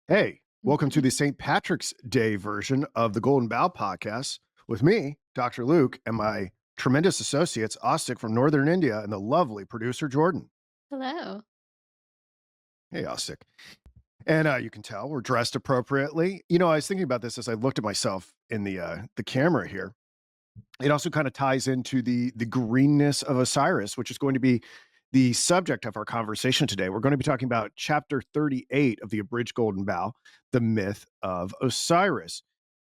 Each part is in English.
Hey, welcome to Mhm. the St. Patrick's Day version of the Golden Bough podcast with me, Dr. Luke, and my tremendous associates, Ostic from Northern India, and the lovely producer, Jordan. Hello. Hey, Ostic. And you can tell we're dressed appropriately. I was thinking about this as I looked at myself in the camera here. It also kind of ties into the greenness of Osiris, which is going to be the subject of our conversation today. We're going to be talking about chapter 38 of the Abridged Golden Bough, the myth of Osiris.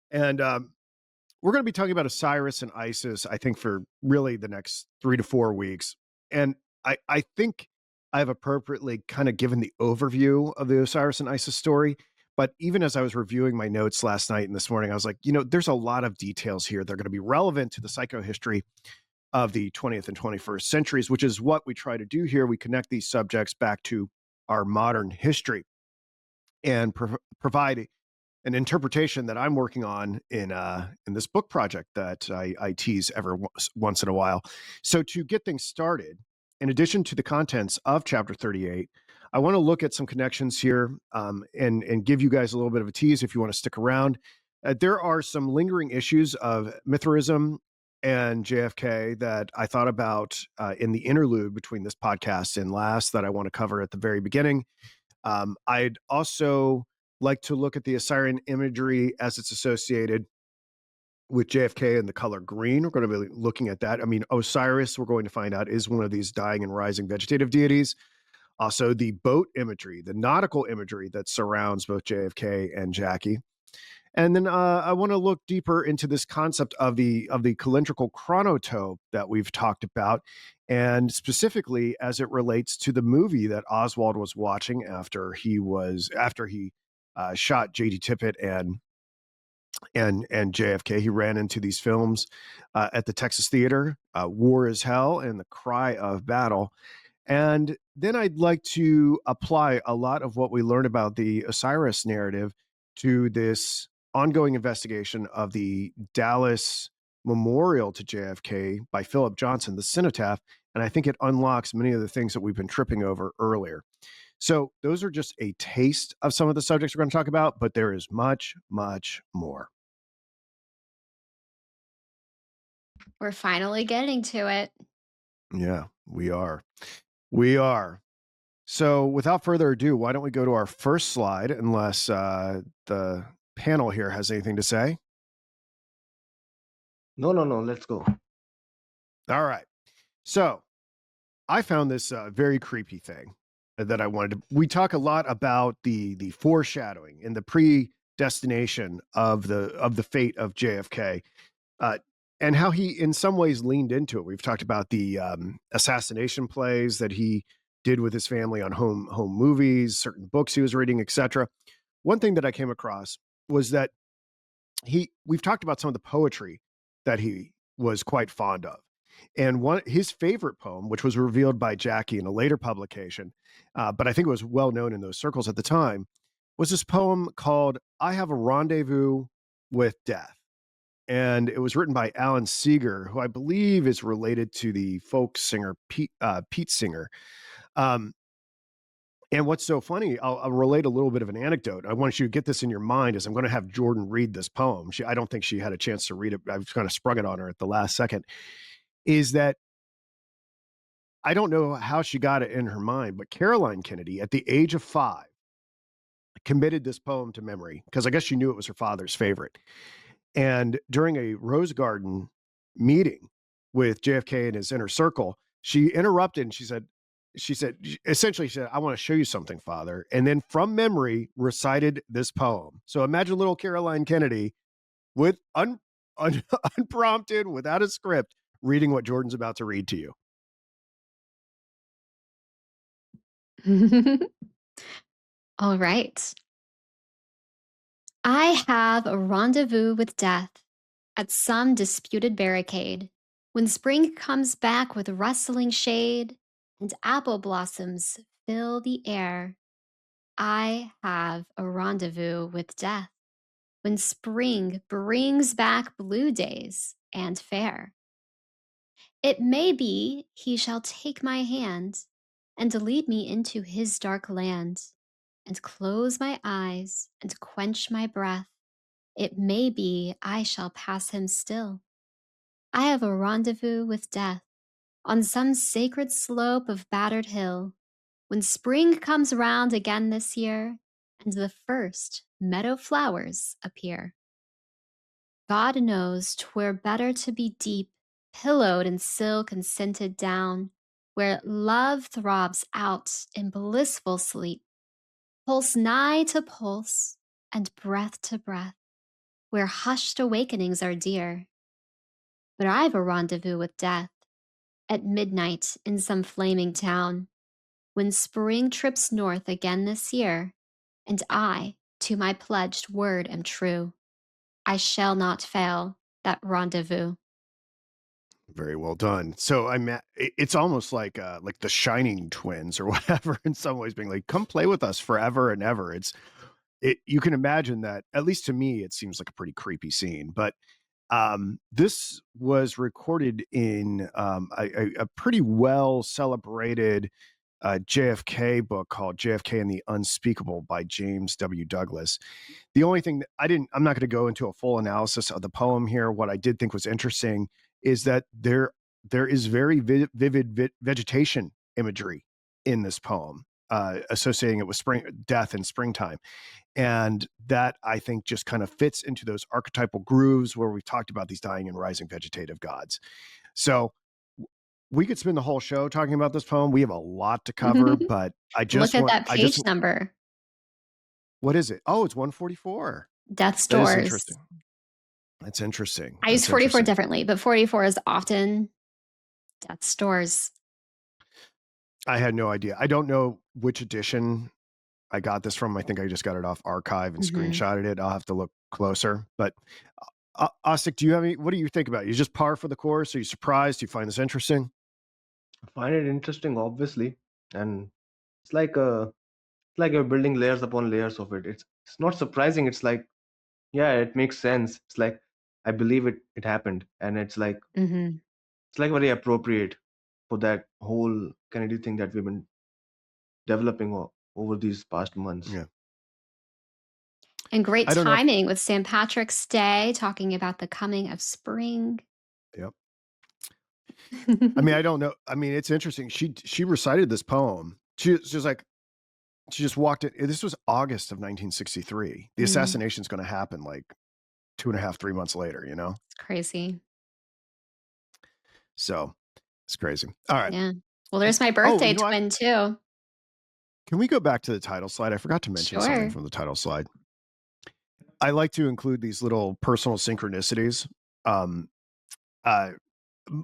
And we're going to be talking about Osiris and Isis, I think, for really the next 3 to 4 weeks. And I think I've appropriately kind of given the overview of the Osiris and Isis story. But even as I was reviewing my notes last night and this morning, I was like, there's a lot of details here. They're going to be relevant to the psychohistory of the 20th and 21st centuries, which is what we try to do here. We connect these subjects back to our modern history and provide an interpretation that I'm working on in this book project that I tease every once in a while. So to get things started, in addition to the contents of Chapter 38, I want to look at some connections here and give you guys a little bit of a tease if you want to stick around. There are some lingering issues of Mithraism and JFK that I thought about in the interlude between this podcast and last that I want to cover at the very beginning. I'd also like to look at the Osirian imagery as it's associated with JFK and the color green. We're going to be looking at that. I mean, Osiris, we're going to find out, is one of these dying and rising vegetative deities. Also, the boat imagery, the nautical imagery that surrounds both JFK and Jackie. And then I want to look deeper into this concept of the calendrical chronotope that we've talked about, and specifically as it relates to the movie that Oswald was watching after he shot J.D. Tippett and JFK. He ran into these films at the Texas Theater, War is Hell and The Cry of Battle. And then I'd like to apply a lot of what we learned about the Osiris narrative to this ongoing investigation of the Dallas Memorial to JFK by Philip Johnson, the cenotaph. And I think it unlocks many of the things that we've been tripping over earlier. So those are just a taste of some of the subjects we're going to talk about, but there is much, much more. We're finally getting to it. Yeah, we are. We are. So, without further ado, why don't we go to our first slide, unless the panel here has anything to say? No. Let's go. All right. So, I found this very creepy thing that I wanted to. We talk a lot about the foreshadowing and the predestination of the fate of JFK, uh, and how he, in some ways, leaned into it. We've talked about the assassination plays that he did with his family on home movies, certain books he was reading, etc. One thing that I came across was that we've talked about some of the poetry that he was quite fond of. And one his favorite poem, which was revealed by Jackie in a later publication, but I think it was well known in those circles at the time, was this poem called "I Have a Rendezvous with Death." And it was written by Alan Seeger, who I believe is related to the folk singer Pete Singer. Um, and what's so funny, I'll relate a little bit of an anecdote. I want you to get this in your mind as I'm going to have Jordan read this poem. I don't think she had a chance to read it. I've kind of sprung it on her at the last second. Is that I don't know how she got it in her mind, but Caroline Kennedy, at the age of 5, committed this poem to memory because I guess she knew it was her father's favorite. And during a Rose Garden meeting with JFK and his inner circle, she interrupted and essentially, she said, I want to show you something, Father. And then from memory recited this poem. So imagine little Caroline Kennedy with unprompted, without a script, reading what Jordan's about to read to you. All right. I have a rendezvous with death at some disputed barricade. When spring comes back with rustling shade and apple blossoms fill the air, I have a rendezvous with death. When spring brings back blue days and fair, it may be he shall take my hand and lead me into his dark land and close my eyes and quench my breath, it may be I shall pass him still. I have a rendezvous with death on some sacred slope of battered hill. When spring comes round again this year, and the first meadow flowers appear. God knows 'twere better to be deep, pillowed in silk and scented down, where love throbs out in blissful sleep, pulse nigh to pulse, and breath to breath, where hushed awakenings are dear. But I've a rendezvous with death at midnight in some flaming town, when spring trips north again this year, and I to my pledged word am true. I shall not fail that rendezvous. Very well done. So it's almost like the Shining twins or whatever in some ways being like, "Come play with us forever and ever." You can imagine that, at least to me, it seems like a pretty creepy scene, but this was recorded in a pretty well celebrated JFK book called JFK and the Unspeakable by James W. Douglas. The only thing that I'm not going to go into a full analysis of the poem here. What I did think was interesting is that there is very vivid vegetation imagery in this poem, associating it with spring, death, and springtime. And that, I think, just kind of fits into those archetypal grooves where we've talked about these dying and rising vegetative gods. So we could spend the whole show talking about this poem. We have a lot to cover, but Look at that page number. what is it? Oh, it's 144. Death's That is Doors. interesting. That's interesting. I use That's 44 interesting. differently, but 44 is often Death's Doors. I had no idea. I don't know which edition I got this from. I think I just got it off archive and Mhm. screenshotted it. I'll have to look closer. But Osik, what do you think about it? You just par for the course? Are you surprised? Do you find this interesting? I find it interesting, obviously, and it's like you're building layers upon layers of it. It's not surprising. It's like, yeah, it makes sense. It's like I believe it happened, and Mhm. it's like very appropriate for that whole Kennedy thing that we've been developing over these past months. Yeah. And great I don't know if, timing with St. Patrick's Day, talking about the coming of spring. yep. I mean, I don't know. I mean, it's interesting. She recited this poem. She was like, she just walked it. This was August of 1963. The Mm, assassination is going to happen like 2.5, 3 months later, it's crazy. So it's crazy. All right. Yeah. Well, there's my Oh, birthday twin too. can we go back to the title slide? I forgot to mention something Sure. from the title slide. I like to include these little personal synchronicities. Um, uh,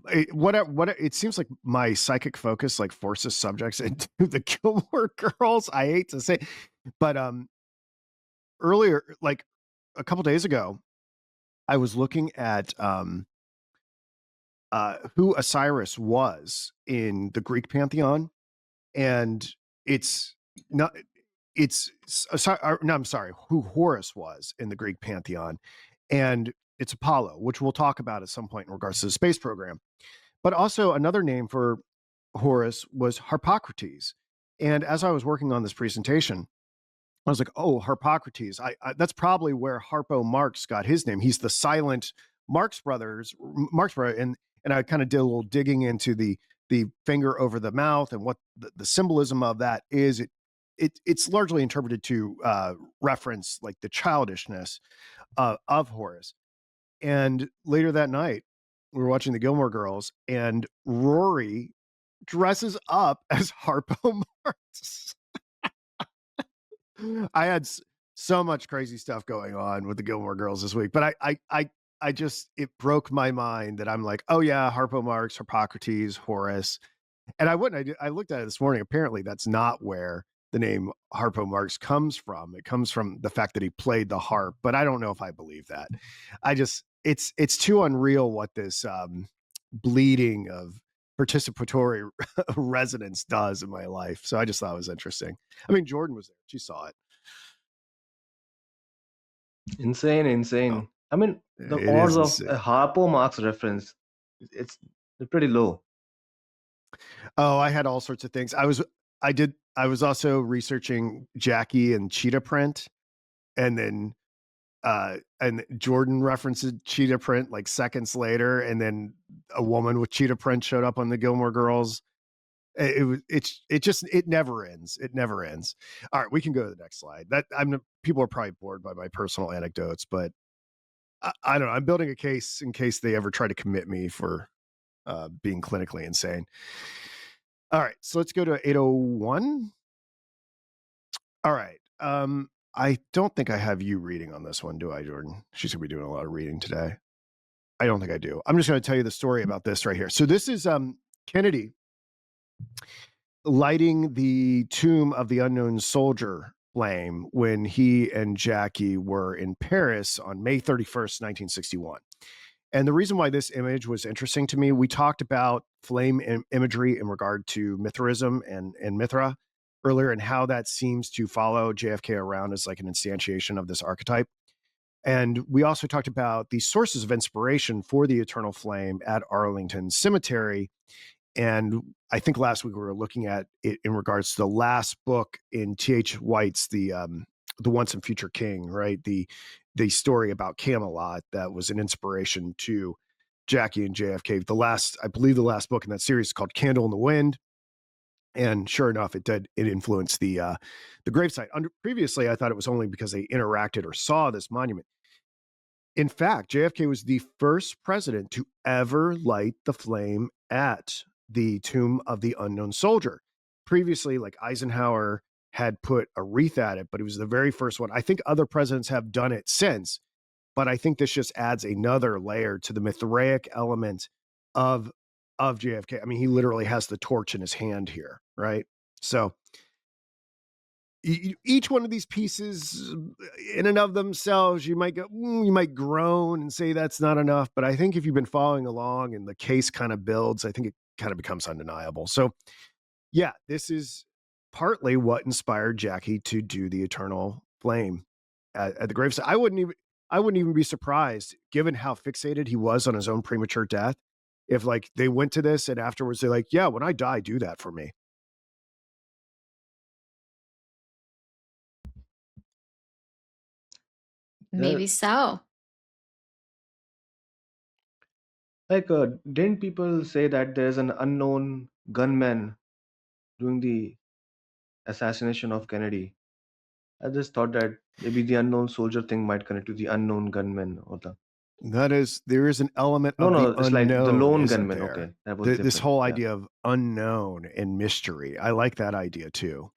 it seems like my psychic focus like forces subjects into the Gilmore Girls. I hate to say, but earlier, like a couple days ago, I was looking at who Osiris was in the Greek pantheon, and it's not it's no, I'm sorry, who Horus was in the Greek pantheon, and it's Apollo, which we'll talk about at some point in regards to the space program. But also another name for Horus was Harpocrates. And as I was working on this presentation, I was like, oh, Harpocrates. That's probably where Harpo Marx got his name. He's the silent Marx brother, and I kind of did a little digging into the finger over the mouth and what the symbolism of that is. It's largely interpreted to reference like the childishness of Horace. And later that night, we were watching the Gilmore Girls, and Rory dresses up as Harpo Marx. I had so much crazy stuff going on with the Gilmore Girls this week, but I just it broke my mind that I'm like, oh yeah, Harpo Marx, Hippocrates, Horace, and I looked at it this morning. Apparently, that's not where the name Harpo Marx comes from. It comes from the fact that he played the harp, but I don't know if I believe that. It's too unreal what this bleeding of participatory resonance does in my life. So I just thought it was interesting. I mean, Jordan was there; she saw it. Insane, Oh, insane. I mean, the it is odds of insane. a Harpo Marx reference, it's they're pretty low. Oh, I had all sorts of things. I did I was also researching Jackie and cheetah print, and then and Jordan references cheetah print like seconds later, and then a woman with cheetah print showed up on the Gilmore Girls. It never ends. It never ends. All right, we can go to the next slide. People are probably bored by my personal anecdotes, but I don't know. I'm building a case in case they ever try to commit me for being clinically insane. All right, so let's go to 801. All right. I don't think I have you reading on this one, do I, Jordan? She's gonna be doing a lot of reading today. I don't think I do. I'm just gonna tell you the story about this right here. So this is Kennedy lighting the tomb of the unknown soldier flame when he and Jackie were in Paris on May 31st, 1961. And the reason why this image was interesting to me, we talked about flame imagery in regard to Mithraism and Mithra earlier, and how that seems to follow JFK around as like an instantiation of this archetype. And we also talked about the sources of inspiration for the eternal flame at Arlington Cemetery. And I think last week we were looking at it in regards to the last book in T.H. White's the Once and Future King, right? The story about Camelot that was an inspiration to Jackie and JFK. I believe the last book in that series is called Candle in the Wind. And sure enough, it did. It influenced the gravesite. Previously, I thought it was only because they interacted or saw this monument. In fact, JFK was the first president to ever light the flame at the tomb of the unknown soldier. Previously, like Eisenhower had put a wreath at it, but it was the very first one. I think other presidents have done it since, but I think this just adds another layer to the Mithraic element of JFK. I mean, he literally has the torch in his hand here, right? So each one of these pieces in and of themselves, you might you might groan and say that's not enough. But I think if you've been following along and the case kind of builds, I think it kind of becomes undeniable. So yeah, this is partly what inspired Jackie to do the eternal flame at the gravesite. I wouldn't even be surprised, given how fixated he was on his own premature death, if like they went to this and afterwards they're like, yeah, when I die, do that for me. Maybe so. Like, didn't people say that there's an unknown gunman during the assassination of Kennedy? I just thought that maybe the unknown soldier thing might connect to the unknown gunman or the. There is an element No, of the no, it's like the unknown, lone isn't gunman. there? Okay, that was This different. whole Yeah. idea of unknown and mystery. I like that idea too.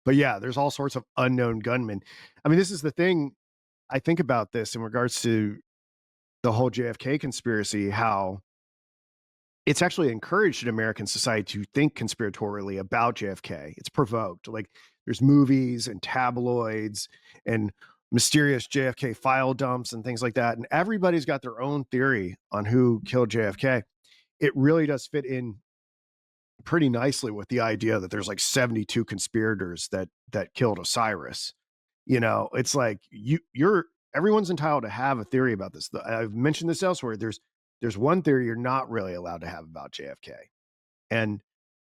But yeah, there's all sorts of unknown gunmen. I mean, this is the thing. I think about this in regards to the whole JFK conspiracy, how it's actually encouraged in American society to think conspiratorially about JFK. It's provoked. Like there's movies and tabloids and mysterious JFK file dumps and things like that. And everybody's got their own theory on who killed JFK. It really does fit in pretty nicely with the idea that there's like 72 conspirators that killed Osiris. You know, it's like you're everyone's entitled to have a theory about this. I've mentioned this elsewhere. There's one theory you're not really allowed to have about JFK, and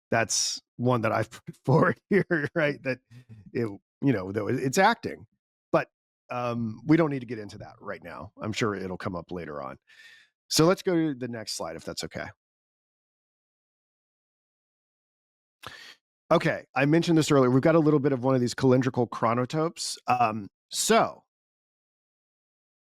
that's one that I've put forward here, right? That though it's acting, but we don't need to get into that right now. I'm sure it'll come up later on. So let's go to the next slide, if that's okay. Okay, I mentioned this earlier. We've got a little bit of one of these calendrical chronotopes. So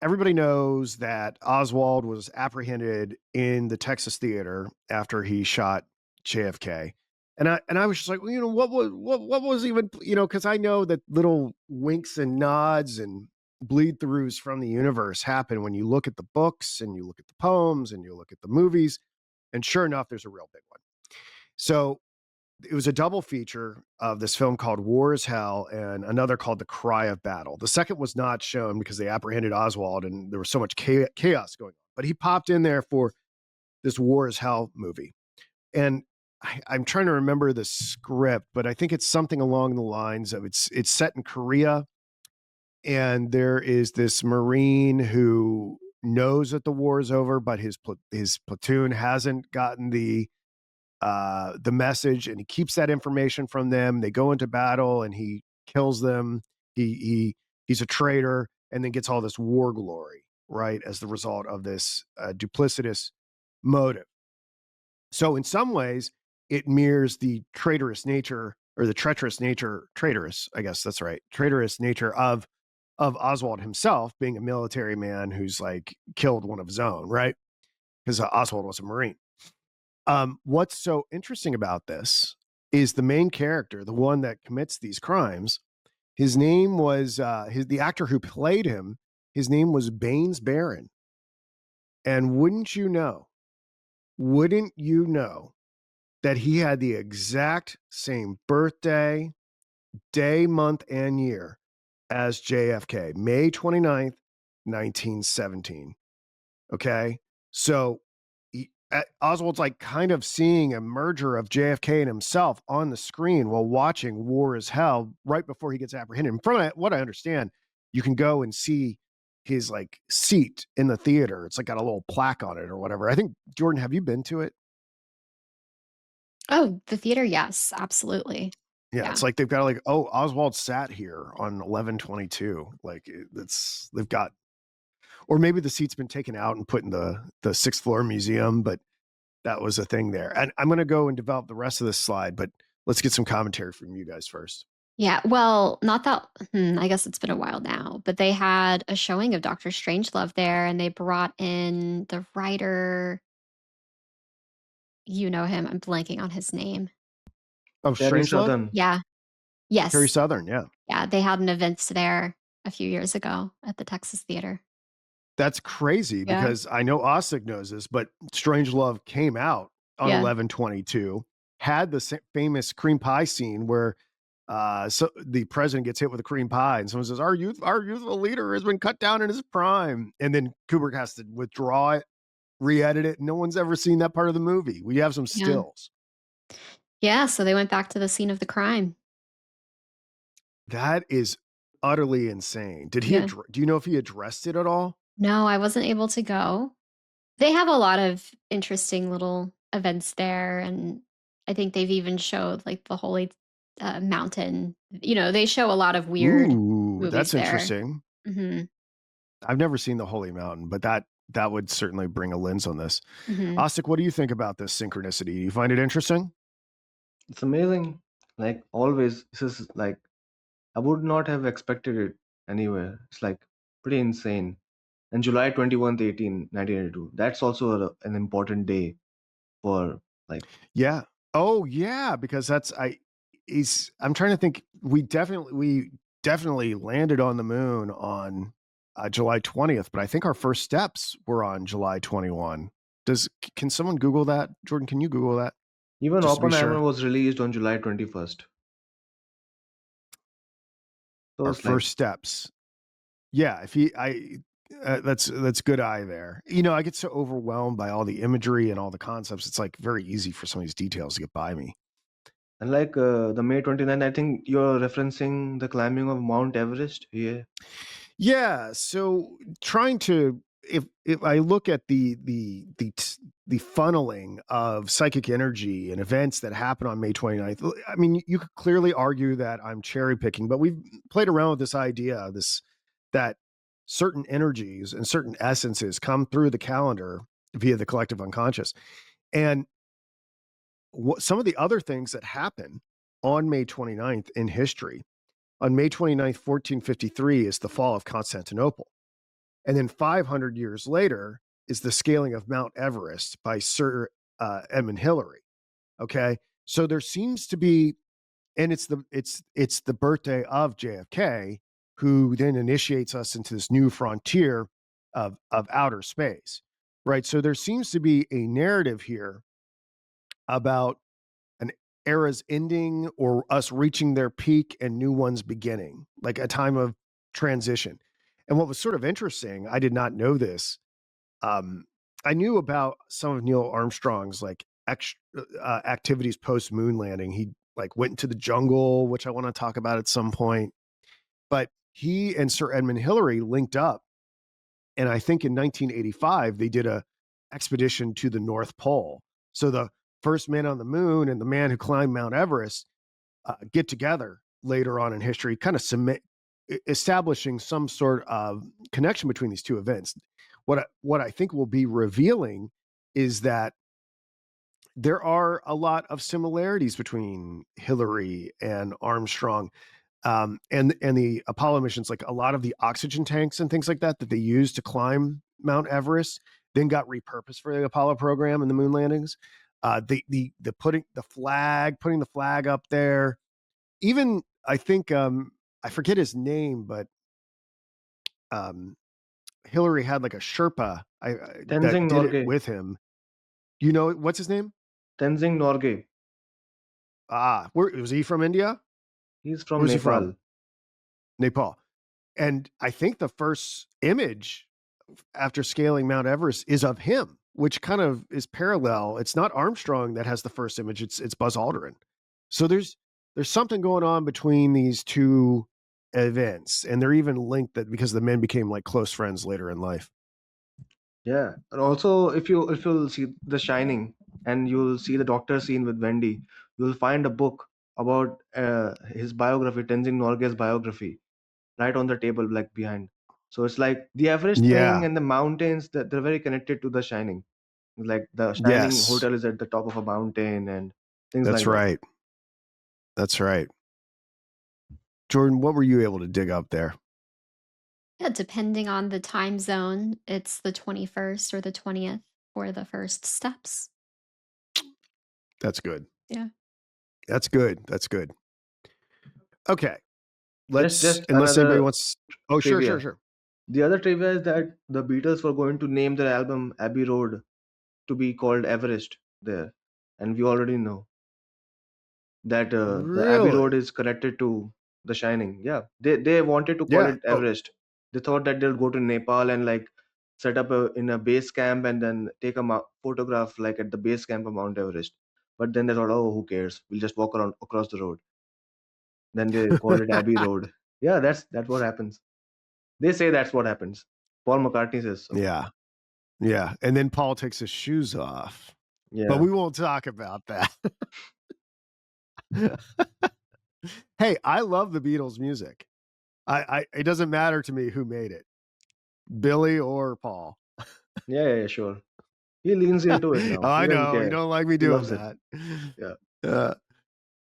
everybody knows that Oswald was apprehended in the Texas theater after he shot JFK. And I was just like, well, what was even, because I know that little winks and nods and bleed throughs from the universe happen when you look at the books and you look at the poems and you look at the movies. And sure enough, there's a real big one. So it was a double feature of this film called War is Hell and another called The Cry of Battle. The second was not shown because they apprehended Oswald and there was so much chaos going on. But he popped in there for this War is Hell movie. And I'm trying to remember the script, but I think it's something along the lines of it's set in Korea. And there is this Marine who knows that the war is over, but his platoon hasn't gotten the the message, and he keeps that information from them. They go into battle, and he kills them. He's a traitor, and then gets all this war glory, right, as the result of this duplicitous motive. So in some ways, it mirrors the traitorous nature, or the traitorous, I guess that's right, traitorous nature of Oswald himself, being a military man who's like killed one of his own, right? Because Oswald was a Marine. What's so interesting about this is the main character, the one that commits these crimes. His name was the actor who played him. His name was Baines Barron, and wouldn't you know that he had the exact same birthday, day, month, and year as JFK, May 29th, 1917. Okay. So Oswald's like kind of seeing a merger of JFK and himself on the screen while watching War is Hell right before he gets apprehended. And from what I understand, you can go and see his like seat in the theater. It's like got a little plaque on it or whatever. I think, Jordan, have you been to it? Oh, the theater, yes, absolutely. Yeah, Yeah. it's like they've got like, oh, Oswald sat here on 11/22. Like they've got, or maybe the seat's been taken out and put in the sixth floor museum, but that was a thing there. And I'm going to go and develop the rest of this slide, but let's get some commentary from you guys first. Yeah, well, not that I guess it's been a while now, but they had a showing of Doctor Strangelove there, and they brought in the writer. You know him. I'm blanking on his name. Oh, Terry Strangelove? Southern. Yeah. Terry Yes. Southern, yeah. Yeah, they had an event there a few years ago at the Texas Theater. That's crazy Yeah. because I know Osig knows this, but Strangelove came out on Yeah. 11/22, had the famous cream pie scene where so the president gets hit with a cream pie and someone says, our youthful leader has been cut down in his prime. And then Kubrick has to withdraw it, re-edit it. No one's ever seen that part of the movie. We have some Yeah. stills. Yeah, so they went back to the scene of the crime. That is utterly insane. Did he Yeah. do you know if he addressed it at all? No, I wasn't able to go. They have a lot of interesting little events there, and I think they've even showed, like, the Holy, Mountain. They show a lot of weird Ooh, movies that's there. interesting. Mhm, I've never seen the Holy Mountain, but that would certainly bring a lens on this. mhm. Osik, what do you think about this synchronicity? Do you find it interesting? It's amazing. Like always, this is like I would not have expected it anywhere. It's like pretty insane. And July 21st, 1982. That's also an important day for like Yeah. Oh, yeah, because I'm trying to think. We definitely landed on the moon on July 20th, but I think our first steps were on July 21. Can someone Google that? Jordan, can you Google that even just to be Oppenheimer sure? was released on July 21st. So Our it's like first steps. Yeah, if he I that's good eye there. I get so overwhelmed by all the imagery and all the concepts. It's like very easy for some of these details to get by me. and like the May 29th, I think you're referencing the climbing of Mount Everest. Yeah. Yeah, so trying to if I look at the funneling of psychic energy and events that happen on May 29th, I mean, you could clearly argue that I'm cherry picking, but we've played around with this idea, that certain energies and certain essences come through the calendar via the collective unconscious. And some of the other things that happen on May 29th in history, on May 29th, 1453 is the fall of Constantinople. And then 500 years later is the scaling of Mount Everest by Sir Edmund Hillary. Okay. So there seems to be, and it's the birthday of JFK, who then initiates us into this new frontier of outer space. Right. So there seems to be a narrative here about an era's ending or us reaching their peak and new ones beginning, like a time of transition. And what was sort of interesting, I did not know this. Um, I knew about some of Neil Armstrong's like activities post moon landing. He like went into the jungle, which I want to talk about at some point. But he and Sir Edmund Hillary linked up, and I think in 1985 they did a expedition to the North Pole. So first man on the moon and the man who climbed Mount Everest get together later on in history, kind of establishing some sort of connection between these two events. What I think will be revealing is that there are a lot of similarities between Hillary and Armstrong, and the Apollo missions. Like a lot of the oxygen tanks and things like that they used to climb Mount Everest then got repurposed for the Apollo program and the moon landings. The putting the flag up there. Even I think I forget his name, but Hillary had like a Sherpa that Tenzing did it Norgay. with him. You know what's his name? Tenzing Norgay. Where was he from? India? He's from Where's he from? Nepal. Nepal. And I think the first image after scaling Mount Everest is of him, which kind of is parallel. It's not Armstrong that has the first image; it's Buzz Aldrin. So there's something going on between these two events, and they're even linked that because the men became like close friends later in life. Yeah, and also if you'll see The Shining and you'll see the doctor scene with Wendy, you'll find a book about his biography, Tenzing Norgay's biography, right on the table, like behind. So it's like the Everest thing Yeah. and the mountains that they're very connected to The Shining. Like The Shining Yes. hotel is at the top of a mountain and things That's like that. right. That's right. Jordan, what were you able to dig up there? Yeah, depending on the time zone, it's the 21st or the 20th for the first steps. That's good. Yeah. That's good. That's good. Okay. Just Unless anybody another wants. Oh, sure, sure, trivia. sure. The other trivia is that the Beatles were going to name their album Abbey Road to be called Everest there, and we already know that the Abbey Road Really? is connected to The Shining. Yeah, they wanted to call Yeah. it Oh, Everest. They thought that they'll go to Nepal and like set up in a base camp and then take a photograph like at the base camp of Mount Everest. But then they thought, oh, who cares? We'll just walk around across the road. Then they called it Abbey Road. Yeah, that's what happens. They say that's what happens. Paul McCartney says so. yeah. Yeah. And then Paul takes his shoes off. But Yeah. we won't talk about that. Hey, I love the Beatles music. It doesn't matter to me who made it, Billy or Paul. Yeah, sure. He leans into it Oh, now. He I doesn't know. You care. don't like me He doing loves it. that. Yeah. Uh,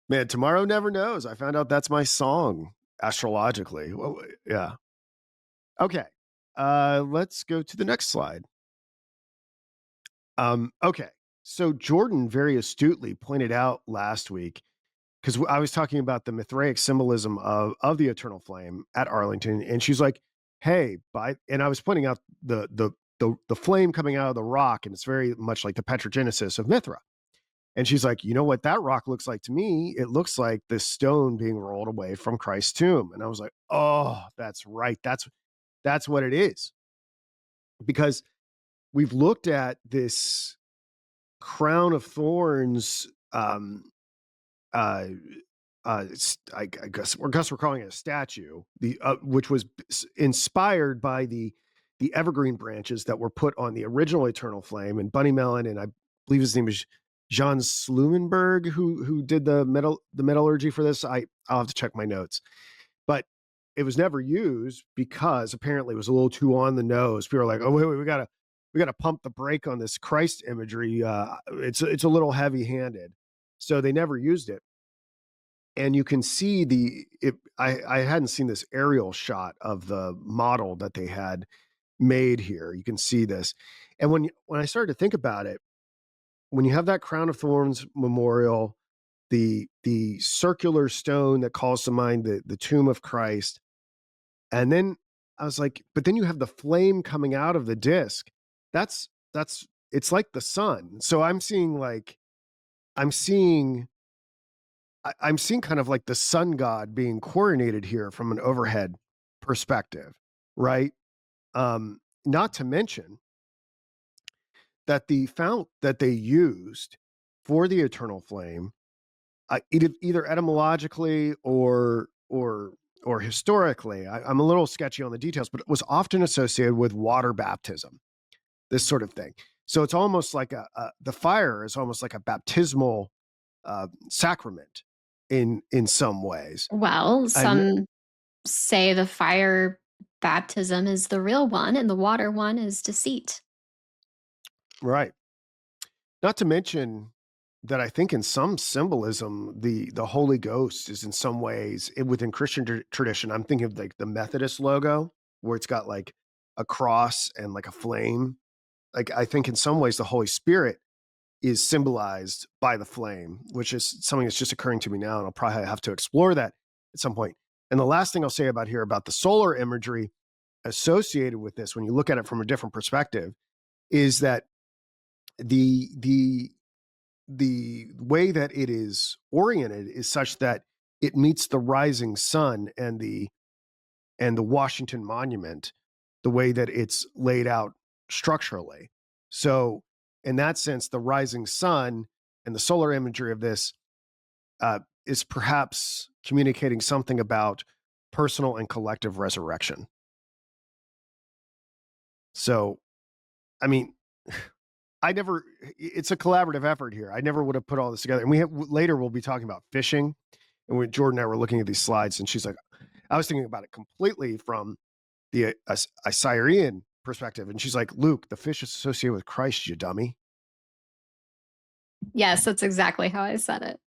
Man, tomorrow never knows. I found out that's my song astrologically. Well, yeah. Okay. Let's go to the next slide. Okay. So Jordan very astutely pointed out last week, because I was talking about the Mithraic symbolism of the eternal flame at Arlington, and she's like, "Hey, and I was pointing out the flame coming out of the rock, and it's very much like the petrogenesis of Mithra. And she's like, you know what that rock looks like to me? It looks like this stone being rolled away from Christ's tomb. And I was like, oh, that's right. That's what it is. Because we've looked at this crown of thorns. Uh, I guess we're calling it a statue, which was inspired by the evergreen branches that were put on the original Eternal Flame. And Bunny Mellon, and I believe his name is Jean Slumenberg, who did the metallurgy for this. I'll have to check my notes, but it was never used because apparently it was a little too on the nose. People are like, oh wait, we gotta pump the brake on this Christ imagery. It's a little heavy handed, so they never used it. And you can see I hadn't seen this aerial shot of the model that they had made here. You can see this. And when I started to think about it, when you have that crown of thorns memorial, the circular stone that calls to mind the tomb of Christ, and then I was like, but then you have the flame coming out of the disc. That's it's like the sun. So I'm seeing I'm seeing I'm seeing kind of like the sun god being coronated here from an overhead perspective, right? Not to mention that the fount that they used for the eternal flame, either etymologically or historically, I'm a little sketchy on the details, but it was often associated with water baptism, this sort of thing. So it's almost like the fire is almost like a baptismal sacrament in some ways. Well, And some say the fire baptism is the real one and the water one is deceit. right. Not to mention that I think in some symbolism, the Holy Ghost is in some ways within Christian tradition. I'm thinking of like the Methodist logo, where it's got like a cross and like a flame. Like I think in some ways the Holy Spirit is symbolized by the flame, which is something that's just occurring to me now, and I'll probably have to explore that at some point. And the last thing I'll say about here about the solar imagery associated with this, when you look at it from a different perspective, is that the the way that it is oriented is such that it meets the rising sun and the Washington Monument, the way that it's laid out structurally. So, in that sense, the rising sun and the solar imagery of this is perhaps communicating something about personal and collective resurrection. So, I mean, I never, it's a collaborative effort here. I never would have put all this together. And we have later, we'll be talking about fishing. And when Jordan and I were looking at these slides, and she's like, I was thinking about it completely from the Assyrian perspective. And she's like, Luke, the fish is associated with Christ, you dummy. Yes, that's exactly how I said it.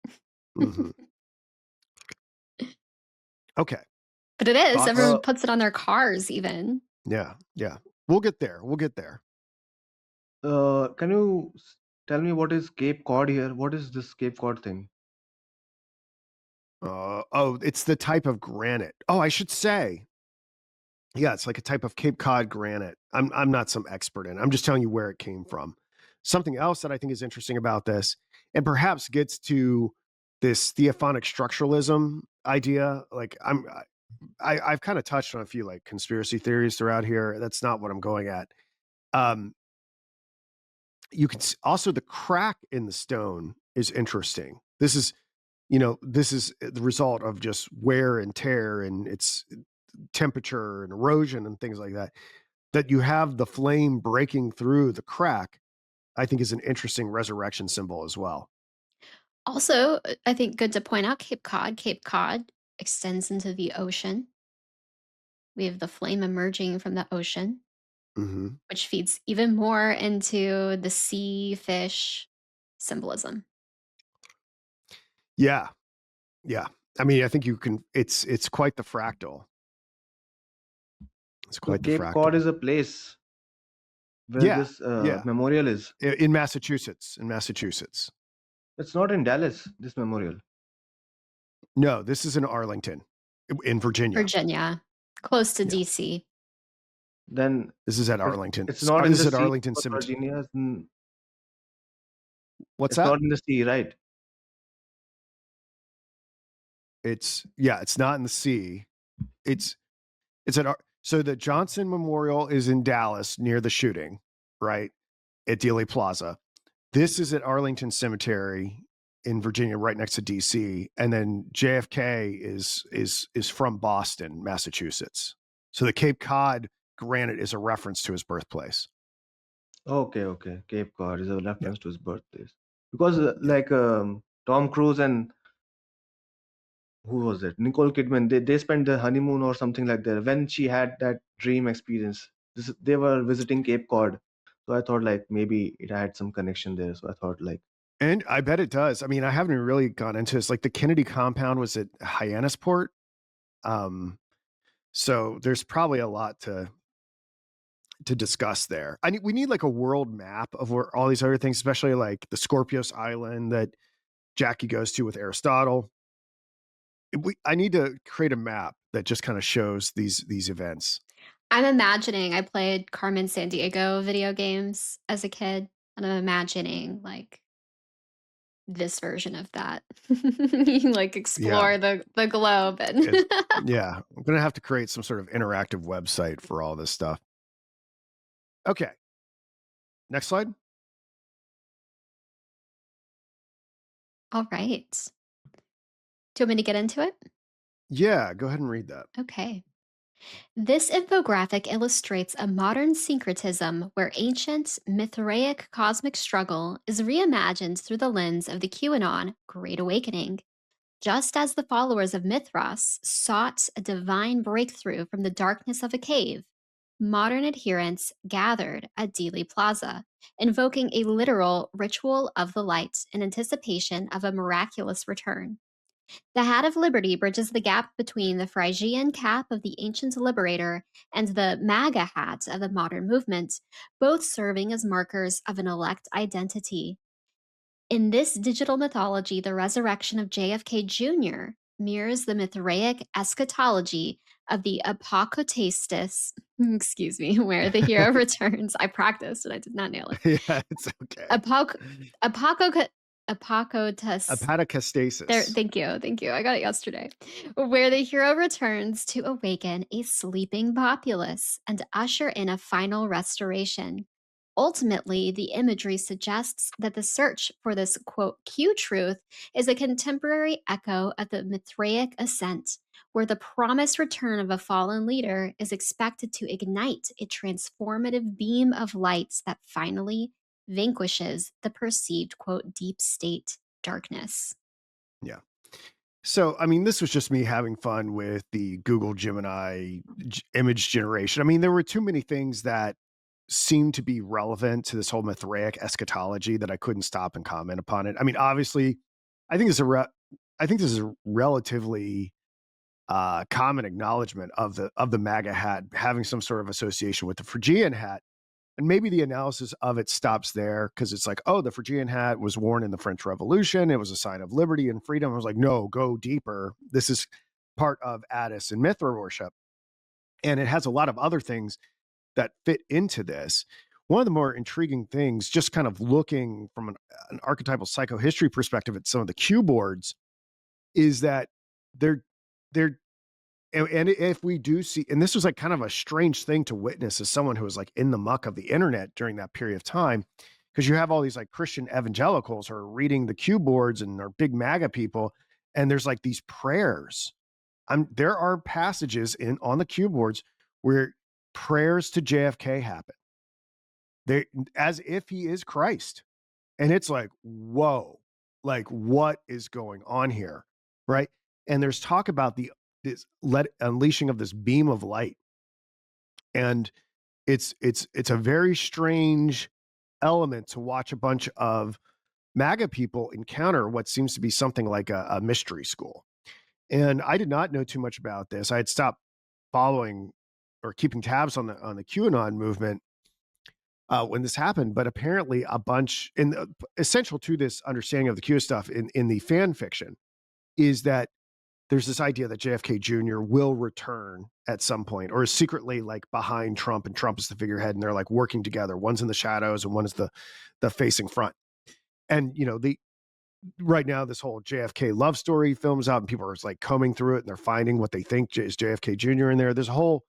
Mm-hmm. Okay. But it is. Thoughts? Everyone puts it on their cars, even. Yeah. Yeah. We'll get there. We'll get there. Can you tell me what is Cape Cod here? What is this Cape Cod thing? Oh, it's the type of granite. Oh, I should say, yeah, it's like a type of Cape Cod granite. I'm not some expert in it. I'm just telling you where it came from. Something else that I think is interesting about this, and perhaps gets to this theophonic structuralism idea. Like I've kind of touched on a few like conspiracy theories throughout here. That's not what I'm going at. Um, you can also the crack in the stone is interesting. This is the result of just wear and tear and its temperature and erosion and things like that. That you have the flame breaking through the crack, I think is an interesting resurrection symbol as well. Also, I think good to point out Cape Cod. Cape Cod extends into the ocean. We have the flame emerging from the ocean, Hmm. which feeds even more into the sea fish symbolism. Yeah, yeah. I mean, I think you can. It's quite the fractal. It's So quite the Cape Cod fractal. is a place where Yeah, this yeah. memorial is. In Massachusetts, in Massachusetts. It's not in Dallas, this memorial. No, this is in Arlington, in Virginia. Virginia, close to Yeah, DC. Then this is at it's Arlington. it's not in This the is at sea, Arlington because Cemetery. Virginia is What's it's that? not in the sea, right? It's not in the sea. It's it's at so the Johnson Memorial is in Dallas near the shooting, right? At Dealey Plaza. This is at Arlington Cemetery in Virginia, right next to DC, and then JFK is from Boston, Massachusetts. So the Cape Cod granite is a reference to his birthplace. Okay, okay. Cape Cod is a Yeah. reference to his birthplace. Because like Tom Cruise and who was it? Nicole Kidman, they spent the honeymoon or something like that. When she had that dream experience, they were visiting Cape Cod. So I thought like maybe it had some connection there. So I thought like, And I bet it does. I mean, I haven't really gone into this. Like the Kennedy compound was at Hyannisport. Um, so there's probably a lot to discuss there. We need like a world map of where all these other things, especially like the Scorpios Island that Jackie goes to with Aristotle. I need to create a map that just kind of shows these events. I'm imagining I played Carmen Sandiego video games as a kid, and I'm imagining like this version of that. You can like Yeah. explore the globe and Yeah. I'm gonna have to create some sort of interactive website for all this stuff. Okay. Next slide. all right. Do you want me to get into it? Yeah, go ahead and read that. Okay. This infographic illustrates a modern syncretism where ancient, Mithraic cosmic struggle is reimagined through the lens of the QAnon Great Awakening. Just as the followers of Mithras sought a divine breakthrough from the darkness of a cave, modern adherents gathered at Dealey Plaza, invoking a literal ritual of the light in anticipation of a miraculous return. The Hat of Liberty bridges the gap between the Phrygian cap of the ancient liberator and the MAGA hat of the modern movement, both serving as markers of an elect identity. In this digital mythology, the resurrection of JFK Jr. mirrors the Mithraic eschatology of the apocatastis, excuse me, where the hero returns. I practiced and I did not nail it. Yeah, it's okay. Apoc- apoco- apocotas there, Apatocastasis. thank you, thank you. I got it yesterday. Where the hero returns to awaken a sleeping populace and usher in a final restoration. Ultimately, the imagery suggests that the search for this quote Q truth is a contemporary echo of the Mithraic ascent, where the promised return of a fallen leader is expected to ignite a transformative beam of light that finally vanquishes the perceived quote deep state darkness. Yeah. So, I mean, this was just me having fun with the Google Gemini image generation. I mean, there were too many things that seemed to be relevant to this whole Mithraic eschatology that I couldn't stop and comment upon it. I mean, obviously, I think I think this is a relatively common acknowledgement of the MAGA hat having some sort of association with the Phrygian hat. And maybe the analysis of it stops there because it's like, oh, the Phrygian hat was worn in the French Revolution. It was a sign of liberty and freedom. I was like, no, go deeper. This is part of Attis and Mithra worship. And it has a lot of other things that fit into this. One of the more intriguing things, just kind of looking from an archetypal psychohistory perspective at some of the Q boards, is that they're they're and if we do see, and this was like kind of a strange thing to witness as someone who was like in the muck of the internet during that period of time, because you have all these like Christian evangelicals who are reading the Q boards and are big MAGA people, and there's like these prayers. There are passages in on the Q boards where prayers to JFK happen. They as if he is Christ. And it's like, whoa, like what is going on here? Right. And there's talk about this unleashing of this beam of light. And it's a very strange element to watch a bunch of MAGA people encounter what seems to be something like a mystery school. And I did not know too much about this. I had stopped following or keeping tabs on the QAnon movement when this happened, but apparently a bunch and essential to this understanding of the Q stuff in the fan fiction is that there's this idea that JFK Jr. will return at some point, or is secretly like behind Trump, and Trump is the figurehead, and they're like working together. One's in the shadows, and one is the facing front. And the right now this whole JFK love story films out, and people are like combing through it, and they're finding what they think is JFK Jr. in there. There's a whole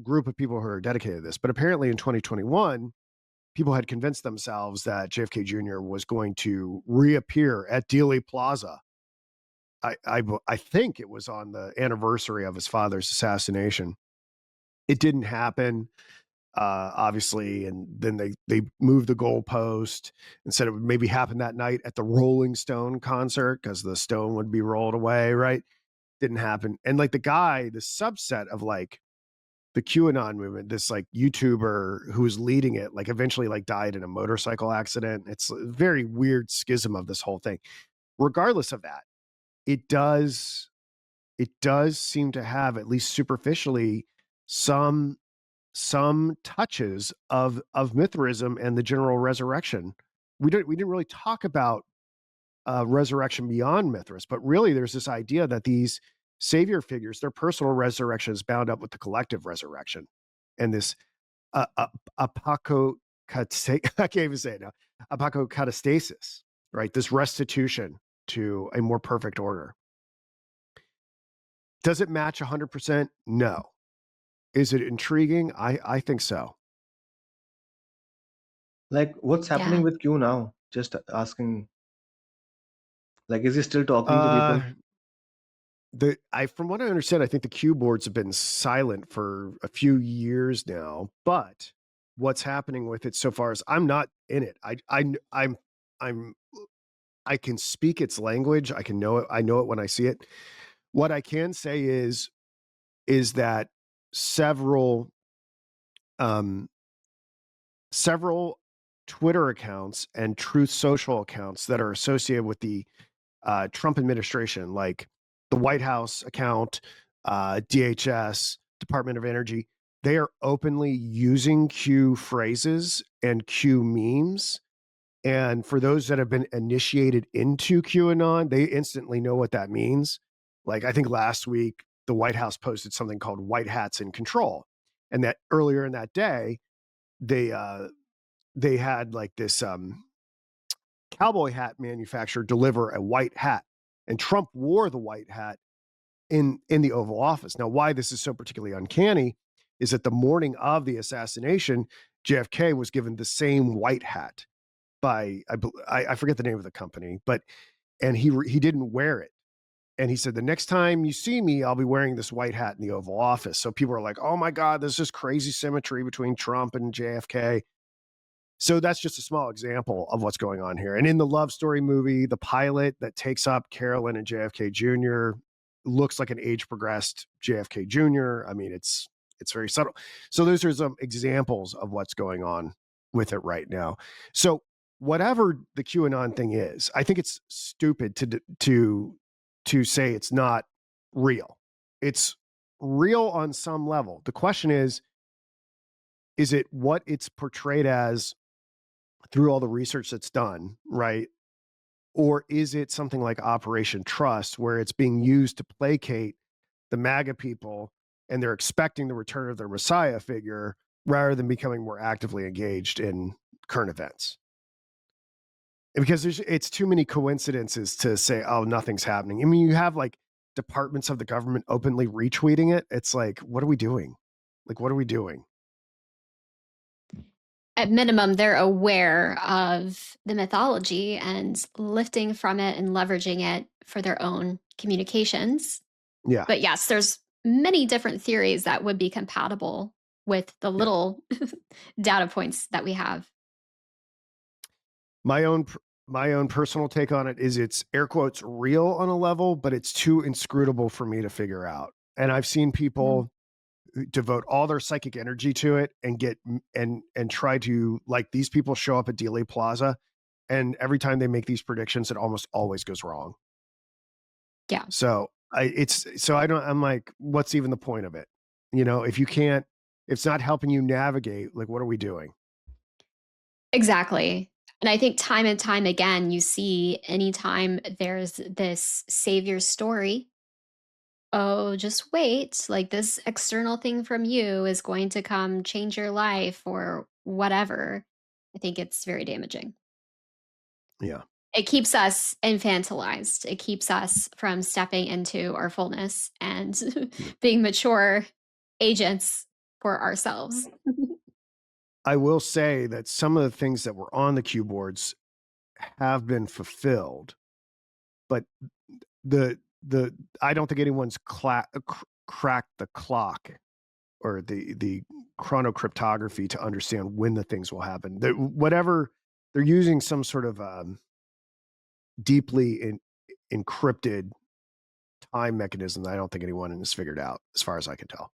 group of people who are dedicated to this, but apparently in 2021 people had convinced themselves that JFK Jr. was going to reappear at Dealey Plaza. I think it was on the anniversary of his father's assassination. It didn't happen, obviously, and then they moved the goalpost and said it would maybe happen that night at the Rolling Stone concert because the stone would be rolled away. Right? Didn't happen. And like the subset of like the QAnon movement, this like YouTuber who was leading it, like eventually like died in a motorcycle accident. It's a very weird schism of this whole thing. Regardless of that, it does seem to have, at least superficially, some touches of Mithraism and the general resurrection. We didn't really talk about resurrection beyond Mithras, but really there's this idea that these savior figures, their personal resurrection is bound up with the collective resurrection, and this I can't even say it now, apokatastasis, right? This restitution to a more perfect order. Does it match 100%? No. Is it intriguing? I think so. Like, what's happening Yeah. with Q now? Just asking. Like, is he still talking to Uh, people? From what I understand, I think the Q boards have been silent for a few years now. But what's happening with it so far is I'm not in it. I'm I can speak its language. I can know it. I know it when I see it. What I can say is that several um, several Twitter accounts and Truth Social accounts that are associated with the Trump administration, like the White House account, DHS, Department of Energy, they are openly using Q phrases and Q memes. And for those that have been initiated into QAnon, they instantly know what that means. Like, I think last week, the White House posted something called White Hats in Control. And that earlier in that day, they had like this cowboy hat manufacturer deliver a white hat, and Trump wore the white hat in the Oval Office. Now, why this is so particularly uncanny is that the morning of the assassination, JFK was given the same white hat by I forget the name of the company, but and he didn't wear it. And he said, the next time you see me, I'll be wearing this white hat in the Oval Office. So people are like, oh my God, there's this crazy symmetry between Trump and JFK. So that's just a small example of what's going on here. And in the Love Story movie, the pilot that takes up Carolyn and JFK Jr. looks like an age progressed JFK Jr. I mean, it's very subtle. So those are some examples of what's going on with it right now. So whatever the QAnon thing is, I think it's stupid to say it's not real. It's real on some level. The question is it what it's portrayed as through all the research that's done, right? Or is it something like Operation Trust, where it's being used to placate the MAGA people and they're expecting the return of their Messiah figure rather than becoming more actively engaged in current events? And because it's too many coincidences to say, oh, nothing's happening. I mean, you have like departments of the government openly retweeting it. It's like, what are we doing? Like, what are we doing? At minimum, they're aware of the mythology and lifting from it and leveraging it for their own communications. Yeah. But yes, there's many different theories that would be compatible with the Yeah. little data points that we have. My own personal take on it is it's air quotes real on a level, but it's too inscrutable for me to figure out. And I've seen people devote all their psychic energy to it and get and try to, like, these people show up at Dealey Plaza, and every time they make these predictions, it almost always goes wrong. Yeah. So I'm like, what's even the point of it? You know, if it's not helping you navigate, like, what are we doing? Exactly. And I think time and time again, you see anytime there's this savior story, oh, just wait, like this external thing from you is going to come change your life or whatever. I think it's very damaging. Yeah. It keeps us infantilized. It keeps us from stepping into our fullness and Yeah. being mature agents for ourselves. I will say that some of the things that were on the cue boards have been fulfilled, but the I don't think anyone's cracked the clock or the chronocryptography to understand when the things will happen. Whatever they're using, some sort of deeply encrypted time mechanism that I don't think anyone has figured out, as far as I can tell.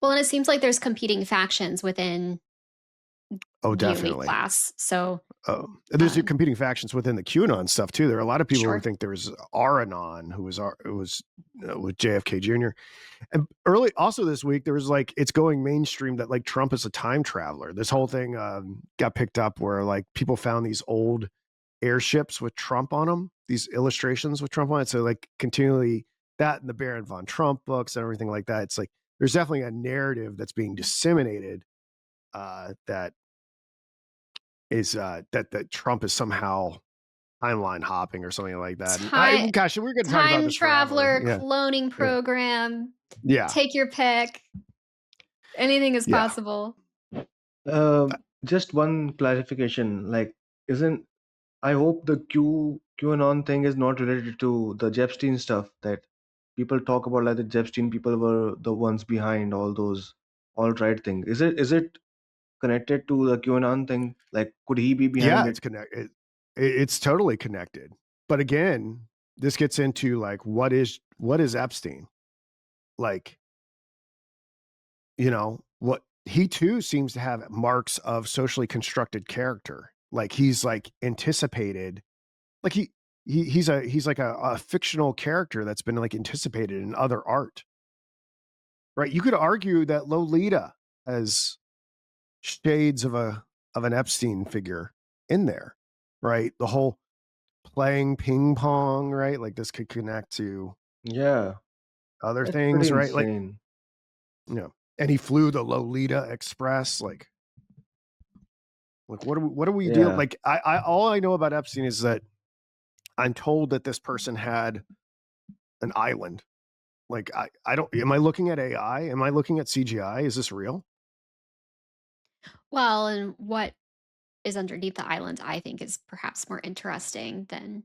Well, and it seems like there's competing factions within Oh, the elite definitely. class. So, There's uh, competing factions within the QAnon stuff too. There are a lot of people who sure. think there was Aranon, who was with JFK Jr. And early, also this week, there was like, it's going mainstream that like Trump is a time traveler. This whole thing got picked up where like people found these old airships with Trump on them, these illustrations with Trump on it. So like continually that and the Baron von Trump books and everything like that. It's like there's definitely a narrative that's being disseminated that is that Trump is somehow timeline hopping or something like that. And Time gosh, we're going to talk about time this forever. traveler, Yeah, cloning yeah, program, yeah, take your pick. Anything is yeah. possible. Just one clarification. Like, isn't I hope the QAnon thing is not related to the Jepstein stuff that people talk about like the Epstein people were the ones behind all those alt-right thing. Is it connected to the QAnon thing? Like, could he be behind Yeah, it? it's totally connected. But again, this gets into like what is Epstein? Like, what he too seems to have marks of socially constructed character. Like he's like anticipated, like he's like a fictional character that's been like anticipated in other art. Right? You could argue that Lolita has shades of an Epstein figure in there, right? The whole playing ping pong, right? Like this could connect to Yeah, other that's pretty things, right? Like, insane. and he flew the Lolita Express. Like what are we dealing? Yeah. Like, I all I know about Epstein is that I'm told that this person had an island. Like, I don't. Am I looking at AI? Am I looking at CGI? Is this real? Well, and what is underneath the island, I think, is perhaps more interesting than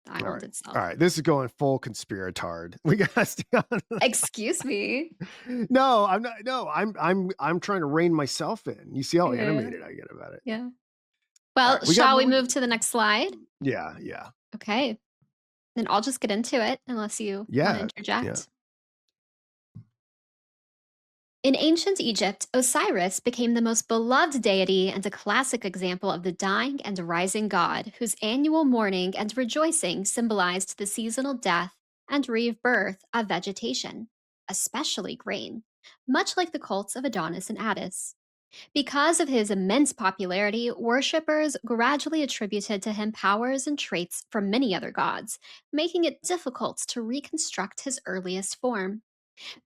the All island right. All itself. right. This is going full conspiratard. We got to stay on. Excuse me. No, I'm not. No, I'm trying to rein myself in. You see how Yeah. animated I get about it. Yeah. All Well, right. shall we move to the next slide? Yeah. Yeah. Okay. Then I'll just get into it unless you want to Yeah. Yeah. interject. In ancient Egypt, Osiris became the most beloved deity and a classic example of the dying and rising god, whose annual mourning and rejoicing symbolized the seasonal death and rebirth of vegetation, especially grain, much like the cults of Adonis and Attis. Because of his immense popularity, worshippers gradually attributed to him powers and traits from many other gods, making it difficult to reconstruct his earliest form,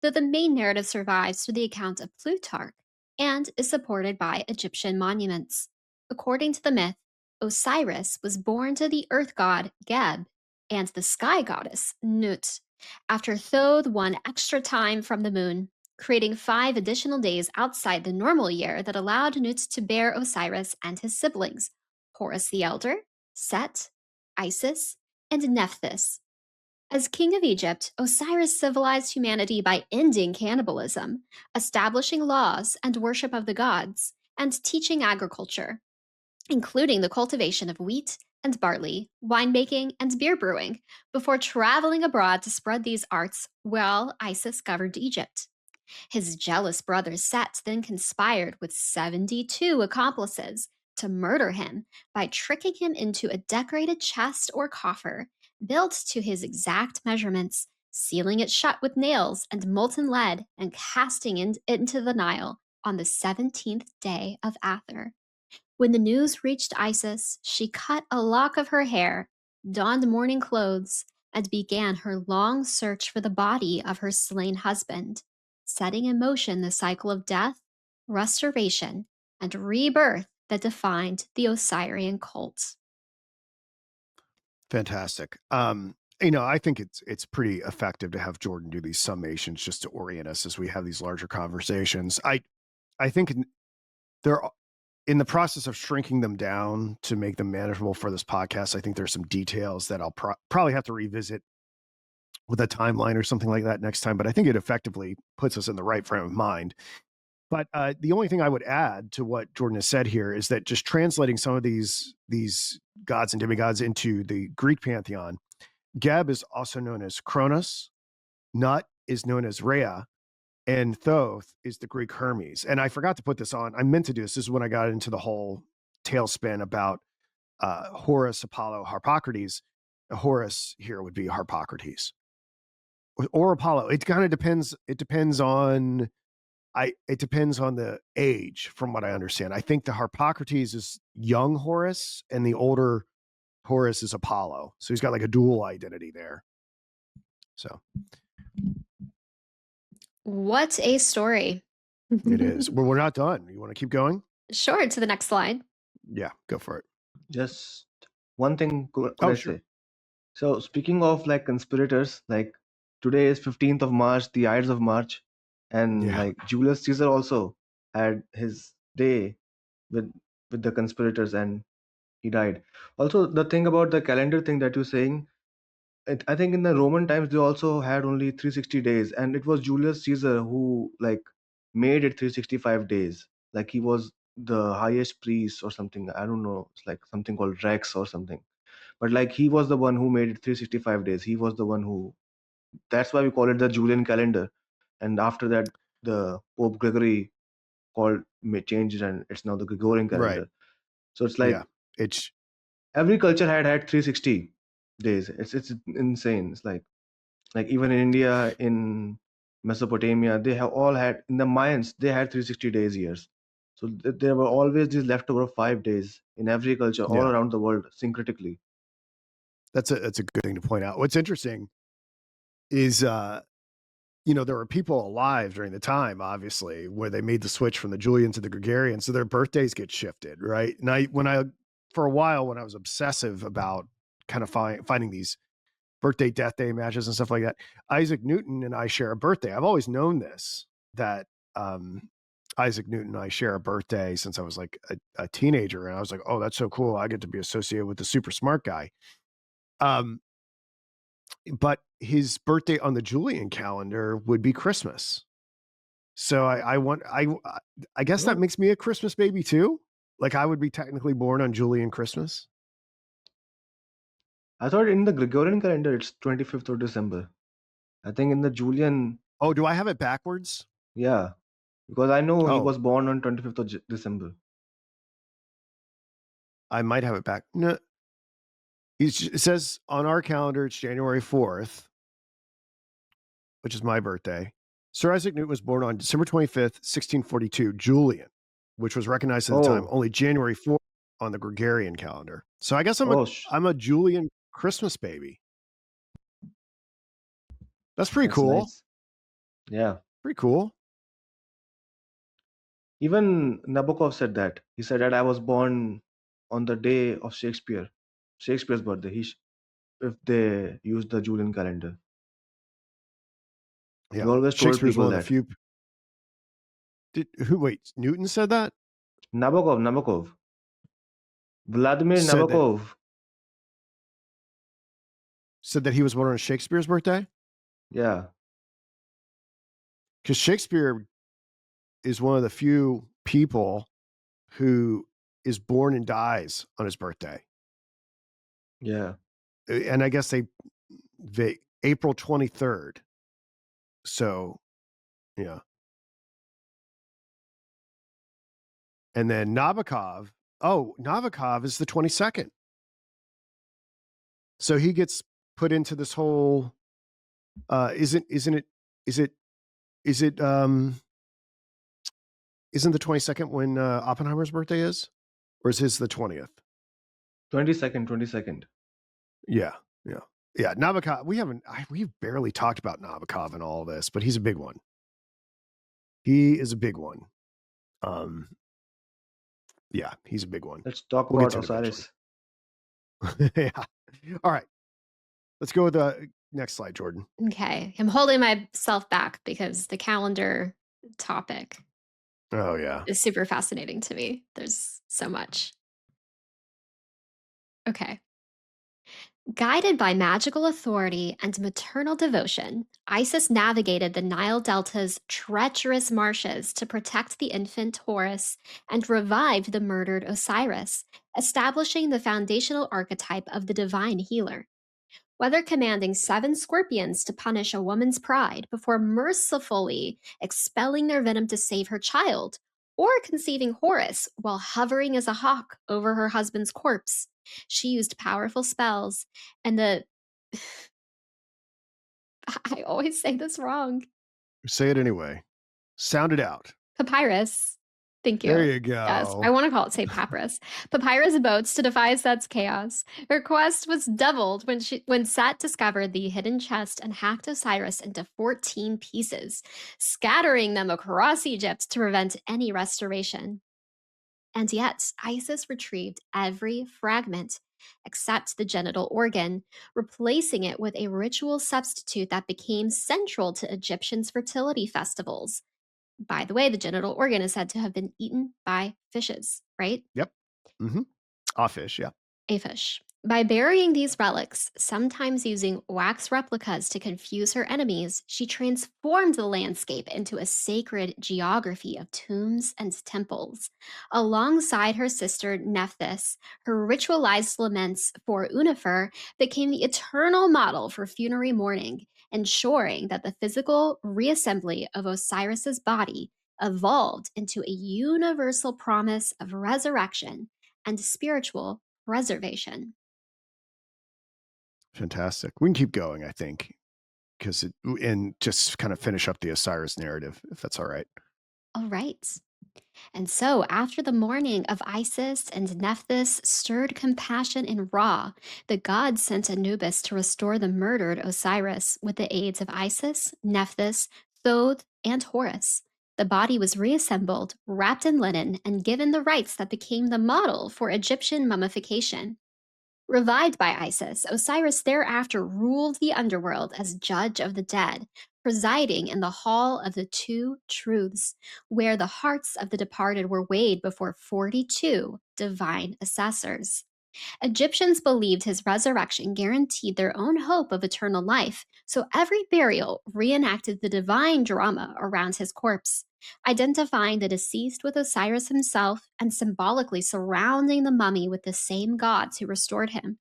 though the main narrative survives through the account of Plutarch and is supported by Egyptian monuments. According to the myth, Osiris was born to the earth god Geb and the sky goddess Nut after Thoth won extra time from the moon, creating 5 additional days outside the normal year that allowed Nut to bear Osiris and his siblings, Horus the Elder, Set, Isis, and Nephthys. As king of Egypt, Osiris civilized humanity by ending cannibalism, establishing laws and worship of the gods, and teaching agriculture, including the cultivation of wheat and barley, winemaking, and beer brewing, before traveling abroad to spread these arts while Isis governed Egypt. His jealous brother Set then conspired with 72 accomplices to murder him by tricking him into a decorated chest or coffer built to his exact measurements, sealing it shut with nails and molten lead, and casting it into the Nile on the 17th day of Ather. When the news reached Isis, she cut a lock of her hair, donned mourning clothes, and began her long search for the body of her slain husband, setting in motion the cycle of death, restoration, and rebirth that defined the Osirian cult. Fantastic. I think it's pretty effective to have Jordan do these summations just to orient us as we have these larger conversations. I think they're in the process of shrinking them down to make them manageable for this podcast. I think there's some details that I'll probably have to revisit with a timeline or something like that next time, but I think it effectively puts us in the right frame of mind. But the only thing I would add to what Jordan has said here is that just translating some of these gods and demigods into the Greek pantheon, Geb is also known as Kronos, Nut is known as Rhea, and Thoth is the Greek Hermes. And I forgot to put this on. I meant to do this. This is when I got into the whole tailspin about Horus, Apollo, Harpocrates. Horus here would be Harpocrates or Apollo. It kind of depends. It depends on the age, from what I understand. I think the Harpocrates is young Horus, and the older Horus is Apollo. So he's got like a dual identity there. So What a story. it is. Well, we're not done. You want to keep going? Sure, to the next slide. Yeah, go for it. Just one thing could Oh, I sure. say? So speaking of like conspirators, like today is 15th of March, the Ides of March, and Yeah. like Julius Caesar also had his day with the conspirators and he died. Also, the thing about the calendar thing that you're saying, I think in the Roman times they also had only 360 days, and it was Julius Caesar who like made it 365 days. Like he was the highest priest or something. I don't know. It's like something called Rex or something. But like he was the one who made it 365 days. He was the one who. That's why we call it the Julian calendar. And after that, the Pope Gregory changed, and it's now the Gregorian Right. calendar. So it's like Yeah. It's every culture had 360 days. It's insane. It's like even in India, in Mesopotamia, they have all had, in the Mayans they had 360 days years. So there were always these leftover 5 days in every culture all yeah. around the world syncretically. That's a good thing to point out. What's interesting is there were people alive during the time, obviously, where they made the switch from the Julian to the Gregorian, so their birthdays get shifted, right? And for a while, when I was obsessive about kind of finding these birthday, death day matches and stuff like that, Isaac Newton and I share a birthday. I've always known this, that Isaac Newton and I share a birthday since I was like a teenager, and I was like, oh, that's so cool. I get to be associated with the super smart guy. Um, but his birthday on the Julian calendar would be Christmas. So I guess that Oh, makes me a Christmas baby too. Like I would be technically born on Julian Christmas. I thought in the Gregorian calendar it's 25th of December. I think in the Julian, Oh, do I have it backwards? yeah, because I know he Oh, was born on 25th of December. I might have it back. No, it says on our calendar it's January 4th, which is my birthday. Sir Isaac Newton was born on December 25th, 1642, Julian, which was recognized at the time Oh, only January 4th on the Gregorian calendar. So I guess oh, I'm a Julian Christmas baby. That's pretty that's cool. nice. Yeah. Pretty cool. Even Nabokov said that. He said that I was born on the day of Shakespeare's birthday. If they use the Julian calendar, he Yeah. always told Shakespeare's people one of the that. few. Wait, Newton said that? Nabokov, Vladimir Said that Nabokov. said that he was born on Shakespeare's birthday? Yeah, Because Shakespeare is one of the few people who is born and dies on his birthday. yeah. And I guess they April 23rd. So yeah. And then Nabokov is the 22nd. So he gets put into this whole isn't it is it is it isn't the 22nd when Oppenheimer's birthday is? Or is his the 20th? 22nd. Yeah. Yeah. Yeah. Nabokov, we've barely talked about Nabokov in all this, but he's a big one. He is a big one. Um, yeah, he's a big one. Let's talk We'll get about to it eventually. Osiris. Yeah. All right. Let's go with the next slide, Jordan. Okay. I'm holding myself back because the calendar topic Oh yeah. is super fascinating to me. There's so much. Okay. Guided by magical authority and maternal devotion, Isis navigated the Nile Delta's treacherous marshes to protect the infant Horus and revive the murdered Osiris, establishing the foundational archetype of the divine healer. Whether commanding 7 scorpions to punish a woman's pride before mercifully expelling their venom to save her child, or conceiving Horus while hovering as a hawk over her husband's corpse, she used powerful spells and the I always say this wrong. Say it anyway. Sound it out. Papyrus. Thank There you. you Yes, go. I want to call it say papyrus. Papyrus boats to defy Set's chaos. Her quest was doubled when Set discovered the hidden chest and hacked Osiris into 14 pieces, scattering them across Egypt to prevent any restoration. And yet, Isis retrieved every fragment except the genital organ, replacing it with a ritual substitute that became central to Egyptians' fertility festivals. By the way, the genital organ is said to have been eaten by fishes, right? Yep. Mm-hmm. Off fish, yeah. A fish. By burying these relics, sometimes using wax replicas to confuse her enemies, she transformed the landscape into a sacred geography of tombs and temples. Alongside her sister Nephthys, her ritualized laments for Unifer became the eternal model for funerary mourning, ensuring that the physical reassembly of Osiris's body evolved into a universal promise of resurrection and spiritual preservation. Fantastic. We can keep going, I think, because and just kind of finish up the Osiris narrative, if that's all right. All right. And so, after the mourning of Isis and Nephthys stirred compassion in Ra, the gods sent Anubis to restore the murdered Osiris with the aids of Isis, Nephthys, Thoth, and Horus. The body was reassembled, wrapped in linen, and given the rites that became the model for Egyptian mummification. Revived by Isis, Osiris thereafter ruled the underworld as judge of the dead, presiding in the Hall of the Two Truths, where the hearts of the departed were weighed before 42 divine assessors. Egyptians believed his resurrection guaranteed their own hope of eternal life, so every burial reenacted the divine drama around his corpse, identifying the deceased with Osiris himself and symbolically surrounding the mummy with the same gods who restored him.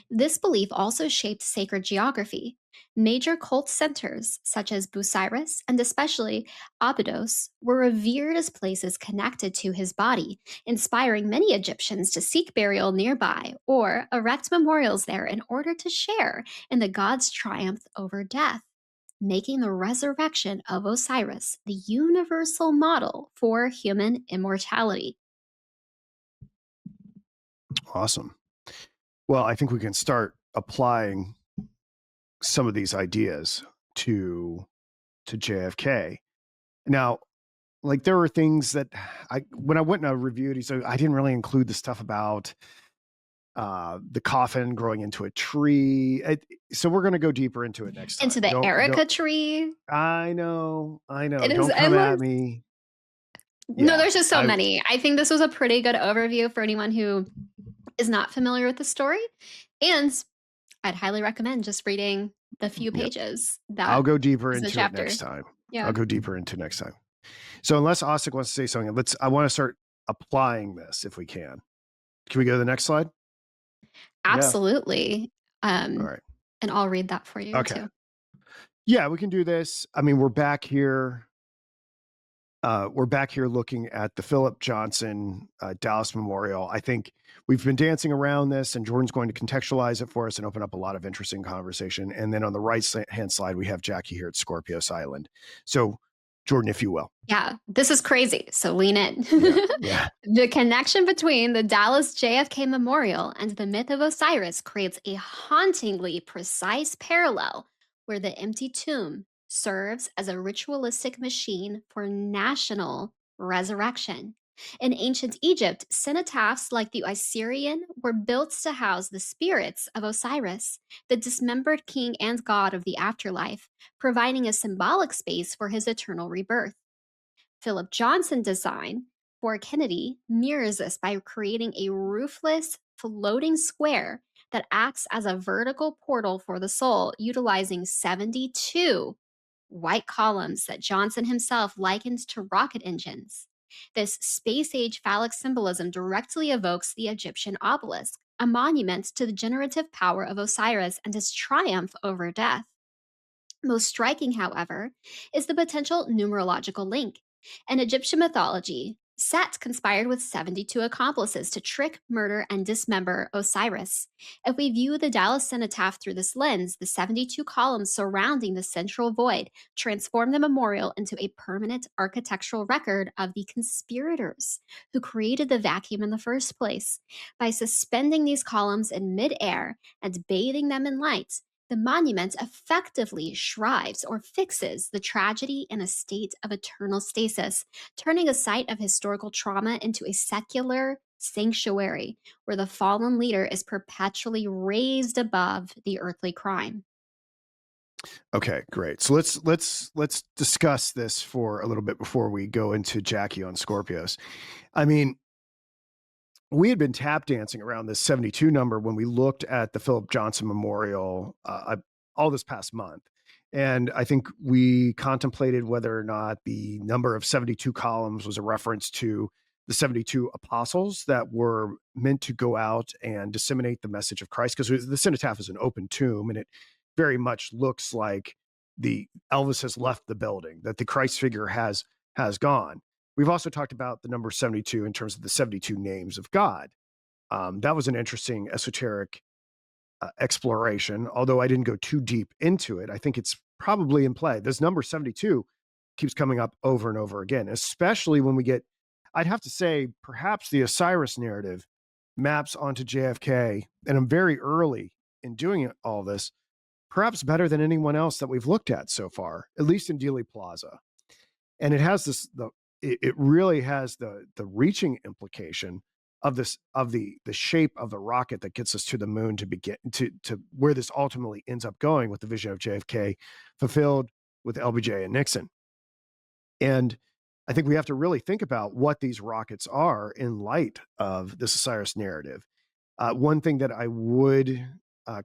This belief also shaped sacred geography. Major cult centers, such as Busiris and especially Abydos, were revered as places connected to his body, inspiring many Egyptians to seek burial nearby or erect memorials there in order to share in the god's triumph over death, making the resurrection of Osiris the universal model for human immortality. Awesome. Well, I think we can start applying some of these ideas to JFK. Now, like there were things that when I went and I reviewed, he said I didn't really include the stuff about the coffin growing into a tree. So we're going to go deeper into it next Into time. the Don't. Erica tree. I know. It is Don't come at endless. me. No, Yeah. there's just so many. I think this was a pretty good overview for anyone who is not familiar with the story. And I'd highly recommend just reading the few Yeah. pages I'll that go deeper is the into it chapter. next time. Yeah. I'll go deeper into next time. So unless Osik wants to say something, I want to start applying this if we can. Can we go to the next slide? Yeah. Absolutely. All right. And I'll read that for you Okay. too. Yeah, we can do this. I mean, we're back here. We're back here looking at the Philip Johnson Dallas Memorial. I think we've been dancing around this, and Jordan's going to contextualize it for us and open up a lot of interesting conversation. And then on the right hand side, we have Jackie here at Scorpios Island. So, Jordan, if you will. Yeah, this is crazy. So lean in. Yeah. The connection between the Dallas JFK Memorial and the myth of Osiris creates a hauntingly precise parallel where the empty tomb serves as a ritualistic machine for national resurrection. In ancient Egypt, cenotaphs like the Osirian were built to house the spirits of Osiris, the dismembered king and god of the afterlife, providing a symbolic space for his eternal rebirth. Philip Johnson design for Kennedy mirrors this by creating a roofless, floating square that acts as a vertical portal for the soul, utilizing 72 white columns that Johnson himself likened to rocket engines. This space age phallic symbolism directly evokes the Egyptian obelisk, a monument to the generative power of Osiris and his triumph over death. Most striking, however, is the potential numerological link. In Egyptian mythology, Set conspired with 72 accomplices to trick, murder, and dismember Osiris. If we view the Dallas cenotaph through this lens, the 72 columns surrounding the central void transform the memorial into a permanent architectural record of the conspirators who created the vacuum in the first place. By suspending these columns in midair and bathing them in light, the monument effectively shrives or fixes the tragedy in a state of eternal stasis, turning a site of historical trauma into a secular sanctuary where the fallen leader is perpetually raised above the earthly crime. Okay, great. So let's discuss this for a little bit before we go into Jackie on Scorpios. I mean, we had been tap dancing around this 72 number when we looked at the Philip Johnson Memorial all this past month. And I think we contemplated whether or not the number of 72 columns was a reference to the 72 apostles that were meant to go out and disseminate the message of Christ, because the cenotaph is an open tomb, and it very much looks like the Elvis has left the building, that the Christ figure has gone. We've also talked about the number 72 in terms of the 72 names of God. That was an interesting esoteric exploration, although I didn't go too deep into it. I think it's probably in play. This number 72 keeps coming up over and over again, especially when we get, I'd have to say, perhaps the Osiris narrative maps onto JFK, and I'm very early in doing all this, perhaps better than anyone else that we've looked at so far, at least in Dealey Plaza. And it has it really has the reaching implication of the shape of the rocket that gets us to the moon to begin to where this ultimately ends up going with the vision of JFK fulfilled with LBJ and Nixon. And I think we have to really think about what these rockets are in light of this Osiris narrative. One thing that I would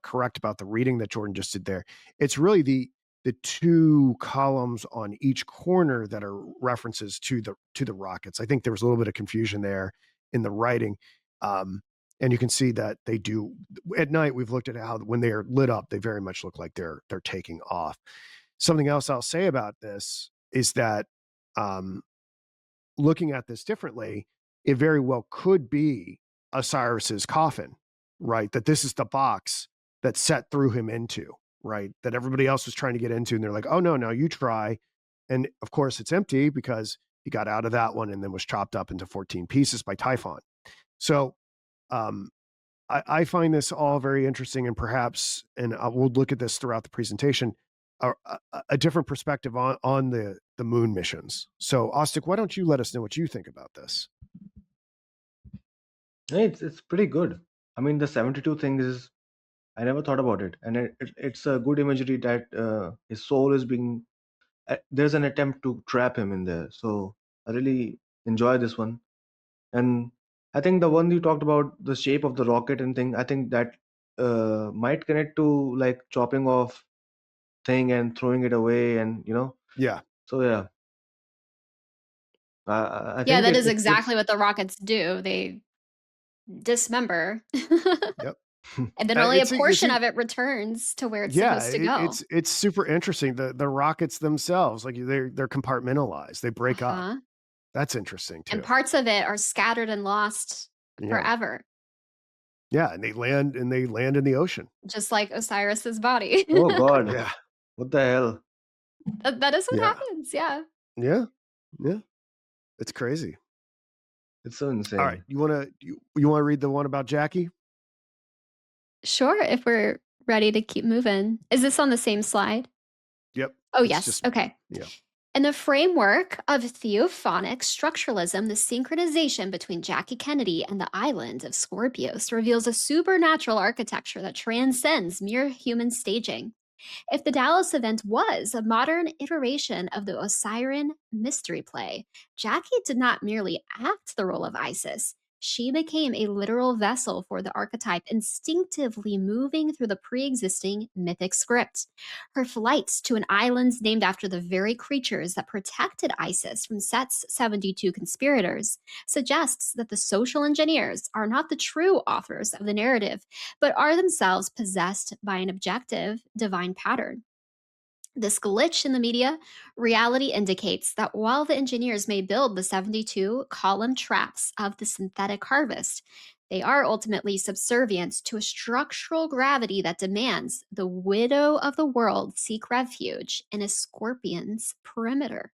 correct about the reading that Jordan just did there, it's really the two columns on each corner that are references to the rockets. I think there was a little bit of confusion there in the writing. And you can see that they do at night. We've looked at how when they are lit up, they very much look like they're taking off. Something else I'll say about this is that looking at this differently, it very well could be Osiris's coffin, right? That this is the box that Set threw him into, right? That everybody else was trying to get into, and they're like, oh no, you try. And of course it's empty because he got out of that one and then was chopped up into 14 pieces by Typhon. So I find this all very interesting, and perhaps, and we'll look at this throughout the presentation, a different perspective on the moon missions. So Ostic, why don't you let us know what you think about this? Hey, it's pretty good. I mean, the 72 thing is, I never thought about it, and it's a good imagery that his soul is being. There's an attempt to trap him in there, so I really enjoy this one. And I think the one you talked about, the shape of the rocket and thing, I think that might connect to like chopping off thing and throwing it away, and Yeah. So yeah, I Yeah, think that is it exactly what the rockets do. They dismember. Yep. And then only a It's portion of it returns to where it's yeah, supposed to go. it's super interesting. The rockets themselves, like they're compartmentalized. They break up. Uh-huh. That's interesting And too. parts of it are scattered and lost Yeah. forever, Yeah, and they land in the ocean. just like Osiris's body. oh God, Yeah. what the hell? That is what Yeah. happens, yeah. Yeah. Yeah. It's crazy. It's so All right. insane. You wanna read the one about Jackie? Sure, if we're ready to keep moving. Is this on the same slide? Yep. Oh, It's yes, just okay. yeah. In the framework of theophonic structuralism, the synchronization between Jackie Kennedy and the island of Scorpios reveals a supernatural architecture that transcends mere human staging. If the Dallas event was a modern iteration of the Osiris mystery play, Jackie did not merely act the role of Isis. She became a literal vessel for the archetype, instinctively moving through the pre existing mythic script. Her flights to an island named after the very creatures that protected Isis from Set's 72 conspirators suggests that the social engineers are not the true authors of the narrative, but are themselves possessed by an objective divine pattern. This glitch in the media reality indicates that while the engineers may build the 72 column traps of the synthetic harvest, they are ultimately subservient to a structural gravity that demands the widow of the world seek refuge in a scorpion's perimeter.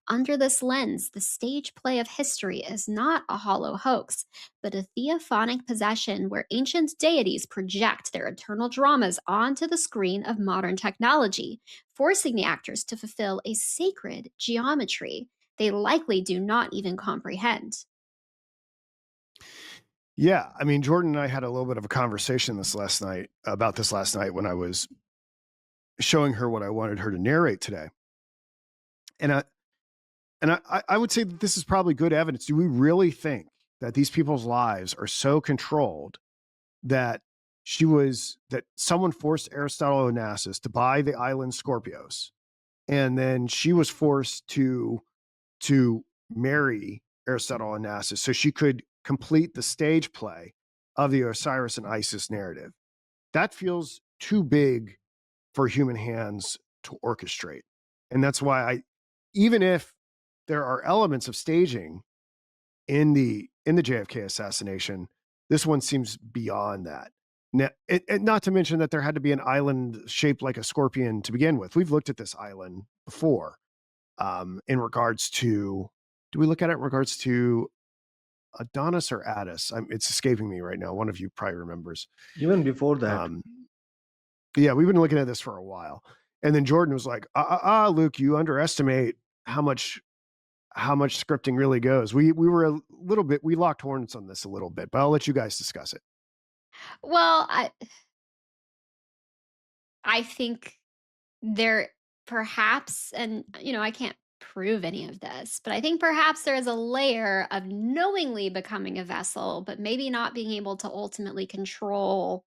Under this lens, the stage play of history is not a hollow hoax, but a theophonic possession where ancient deities project their eternal dramas onto the screen of modern technology, forcing the actors to fulfill a sacred geometry they likely do not even comprehend. Yeah. I mean, Jordan and I had a little bit of a conversation about this last night when I was showing her what I wanted her to narrate today. And I would say that this is probably good evidence. Do we really think that these people's lives are so controlled that someone forced Aristotle Onassis to buy the island Scorpios, and then she was forced to marry Aristotle Onassis so she could complete the stage play of the Osiris and Isis narrative. That feels too big for human hands to orchestrate. And that's why even if there are elements of staging in the JFK assassination, this one seems beyond that. Now, not to mention that there had to be an island shaped like a scorpion to begin with. We've looked at this island before in regards to, do we look at it in regards to Adonis or Attis? It's escaping me right now. One of you probably remembers. Even before that, yeah, we've been looking at this for a while. And then Jordan was like, Luke, you underestimate how much scripting really goes. We were a little bit, we locked horns on this a little bit, but I'll let you guys discuss it. Well, I think there perhaps, and I can't prove any of this, but I think perhaps there is a layer of knowingly becoming a vessel, but maybe not being able to ultimately control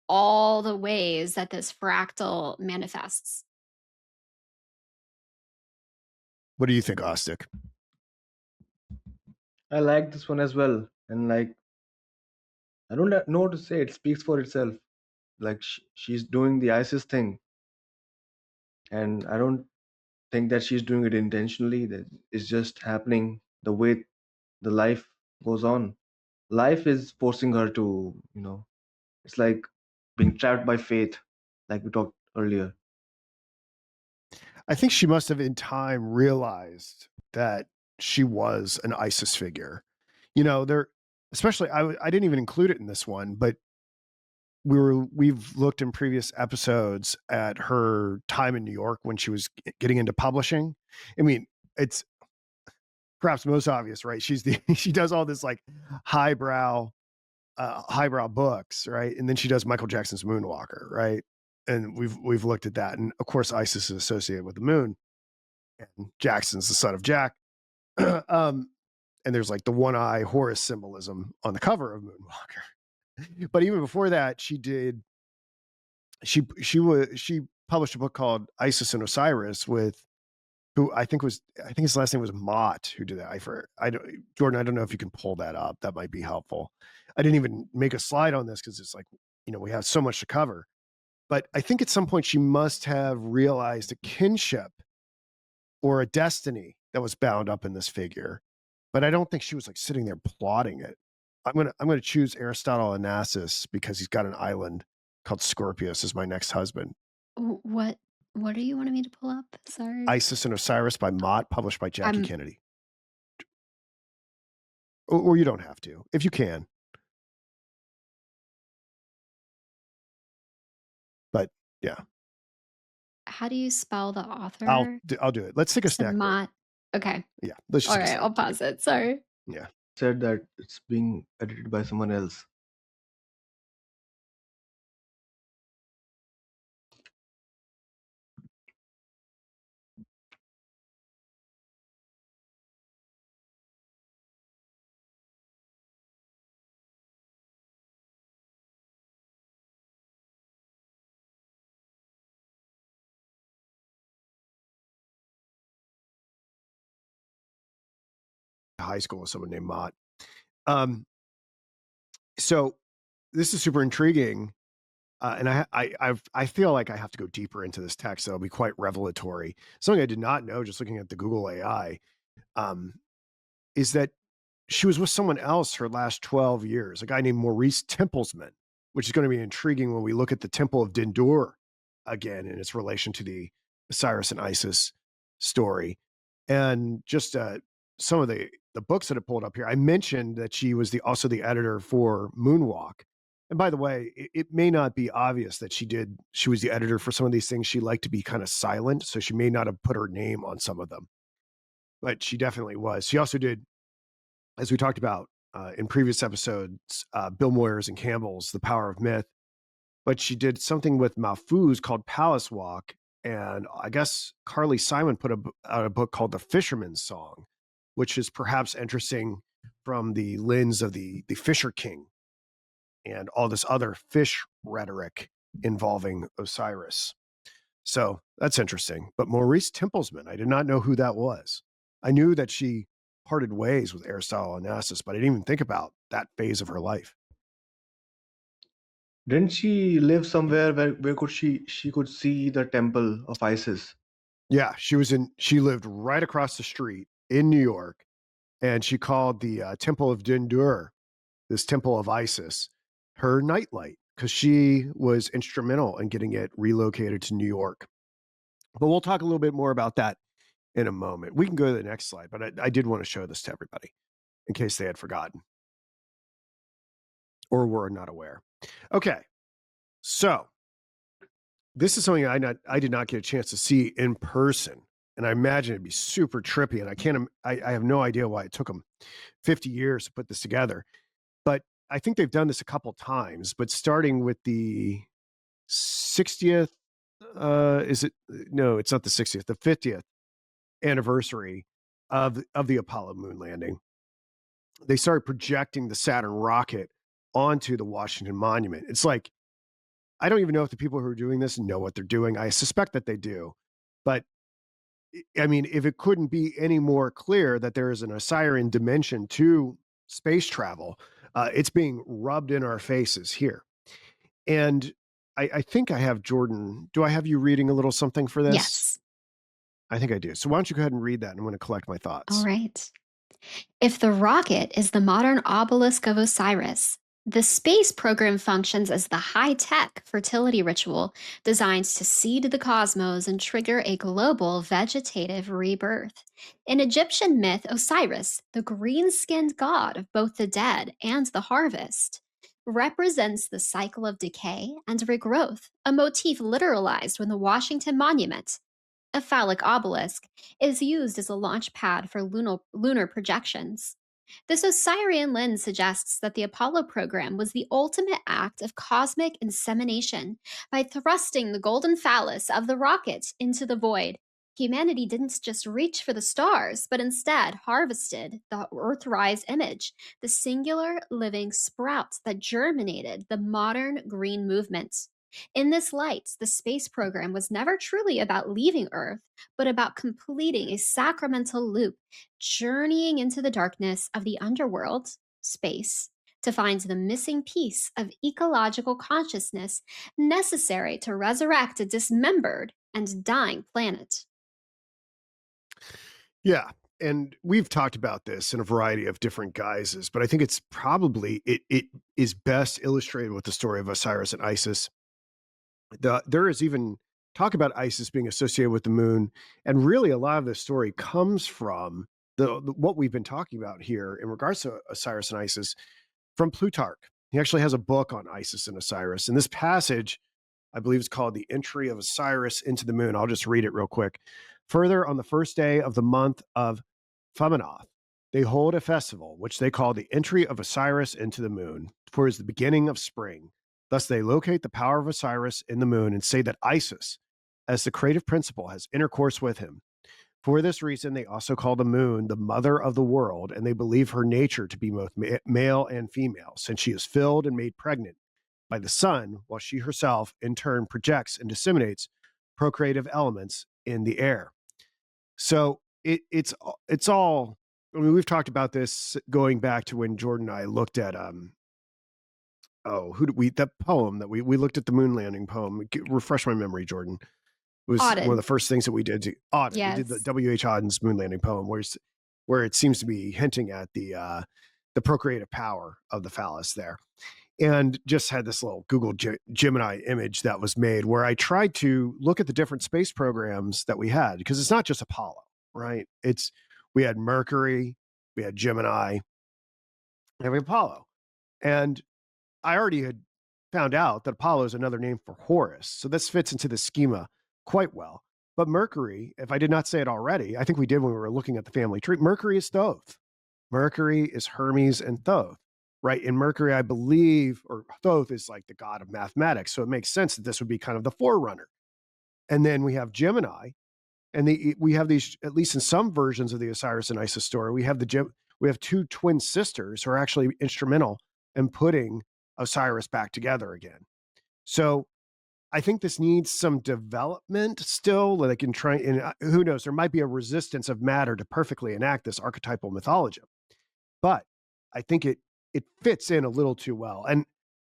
all the ways that this fractal manifests. What do you think, Ostic? I like this one as well. And like, I don't know what to say. It speaks for itself. Like she's doing the ISIS thing, and I don't think that she's doing it intentionally. That it's just happening the way the life goes on. Life is forcing her to, it's like being trapped by fate, like we talked earlier. I think she must have in time realized that she was an ISIS figure. Especially I didn't even include it in this one, but we've looked in previous episodes at her time in New York when she was getting into publishing. I mean, it's perhaps most obvious, right? She does all this like highbrow books, right? And then she does Michael Jackson's Moonwalker, right? And we've looked at that, and of course, ISIS is associated with the moon, and Jackson's the son of Jack. And there's like the one eye Horus symbolism on the cover of Moonwalker. But even before that, she published a book called Isis and Osiris with who I think his last name was Mott, who did that. Jordan, I don't know if you can pull that up. That might be helpful. I didn't even make a slide on this because it's like, we have so much to cover. But I think at some point she must have realized a kinship or a destiny that was bound up in this figure. But I don't think she was like sitting there plotting it. I'm gonna choose Aristotle Onassis because he's got an island called Scorpius as my next husband. What do you want me to pull up? Sorry. Isis and Osiris by Mott, published by Jackie Kennedy. Or you don't have to, if you can. But yeah. How do you spell the author? I'll do it. Let's take a snack break. Okay. Yeah. Let's just all right. I'll pause it. Sorry. Yeah. Said that it's being edited by someone else. High school with someone named Mott. So this is super intriguing. And I feel like I have to go deeper into this text. That'll be quite revelatory. Something I did not know, just looking at the Google AI, is that she was with someone else her last 12 years, a guy named Maurice Templesman, which is going to be intriguing when we look at the Temple of Dendur again in its relation to the Osiris and Isis story. And just some of the books that I pulled up here, I mentioned that she was also the editor for Moonwalk. And by the way, it may not be obvious that she was the editor for some of these things. She liked to be kind of silent, so she may not have put her name on some of them, but she definitely was. She also did, as we talked about in previous episodes, Bill Moyers and Campbell's The Power of Myth, but she did something with Mahfouz called Palace Walk. And I guess Carly Simon put out a book called The Fisherman's Song, which is perhaps interesting from the lens of the Fisher King and all this other fish rhetoric involving Osiris. So that's interesting. But Maurice Templesman, I did not know who that was. I knew that she parted ways with Aristotle Onassis, but I didn't even think about that phase of her life. Didn't she live somewhere where could she could see the temple of Isis? Yeah, she lived right across the street in New York, and she called the Temple of Dindur, this temple of Isis, her nightlight because she was instrumental in getting it relocated to New York. But we'll talk a little bit more about that in a moment. We can go to the next slide, but I did want to show this to everybody in case they had forgotten or were not aware. Okay, so this is something I did not get a chance to see in person, and I imagine it'd be super trippy. And I have no idea why it took them 50 years to put this together, but I think they've done this a couple times. But starting with the 60th, is it? No, it's not the 60th. The 50th anniversary of the Apollo moon landing, they started projecting the Saturn rocket onto the Washington Monument. It's like I don't even know if the people who are doing this know what they're doing. I suspect that they do, but I mean, if it couldn't be any more clear that there is an Osirian dimension to space travel, it's being rubbed in our faces here. And I think I have Jordan. Do I have you reading a little something for this? Yes. I think I do. So why don't you go ahead and read that? And I'm going to collect my All thoughts. right. If the rocket is the modern obelisk of Osiris, the space program functions as the high tech fertility ritual designed to seed the cosmos and trigger a global vegetative rebirth. In Egyptian myth, Osiris, the green skinned god of both the dead and the harvest, represents the cycle of decay and regrowth, a motif literalized when the Washington Monument, a phallic obelisk, is used as a launch pad for lunar projections. This Osirian lens suggests that the Apollo program was the ultimate act of cosmic insemination. By thrusting the golden phallus of the rocket into the void, humanity didn't just reach for the stars, but instead harvested the Earthrise image, the singular living sprout that germinated the modern green movement. In this light, the space program was never truly about leaving Earth, but about completing a sacramental loop, journeying into the darkness of the underworld, space, to find the missing piece of ecological consciousness necessary to resurrect a dismembered and dying planet. Yeah. And we've talked about this in a variety of different guises, but I think it's probably it is best illustrated with the story of Osiris and Isis. There is even talk about Isis being associated with the moon, and really a lot of this story comes from what we've been talking about here in regards to Osiris and Isis from Plutarch. He actually has a book on Isis and Osiris, and this passage, I believe, is called "The Entry of Osiris into the Moon." I'll just read it real quick. Further, on the first day of the month of Phamenoth, they hold a festival which they call the Entry of Osiris into the Moon, for it is the beginning of spring. Thus, they locate the power of Osiris in the moon and say that Isis, as the creative principle, has intercourse with him. For this reason, they also call the moon the mother of the world, and they believe her nature to be both male and female, since she is filled and made pregnant by the sun, while she herself, in turn, projects and disseminates procreative elements in the air. So it's all. I mean, we've talked about this going back to when Jordan and I looked at who did we that poem that we looked at the moon landing poem. Refresh my memory, Jordan. It was one of Auden. the first things that we did. Auden. We did the Yes. W.H. Auden's moon landing poem, where it seems to be hinting at the procreative power of the phallus there, and just had this little Google Gemini image that was made where I tried to look at the different space programs that we had, because it's not just Apollo, right? We had Mercury, we had Gemini, and we have Apollo, and I already had found out that Apollo is another name for Horus. So this fits into the schema quite well. But Mercury, if I did not say it already, I think we did when we were looking at the family tree. Mercury is Thoth. Mercury is Hermes and Thoth, right? In Mercury, I believe, or Thoth is like the god of mathematics. So it makes sense that this would be kind of the forerunner. And then we have Gemini, And we have these, at least in some versions of the Osiris and Isis story, we have two twin sisters who are actually instrumental in putting Osiris back together again. So I think this needs some development still. That they can try, and who knows, there might be a resistance of matter to perfectly enact this archetypal mythology. But I think it fits in a little too well. And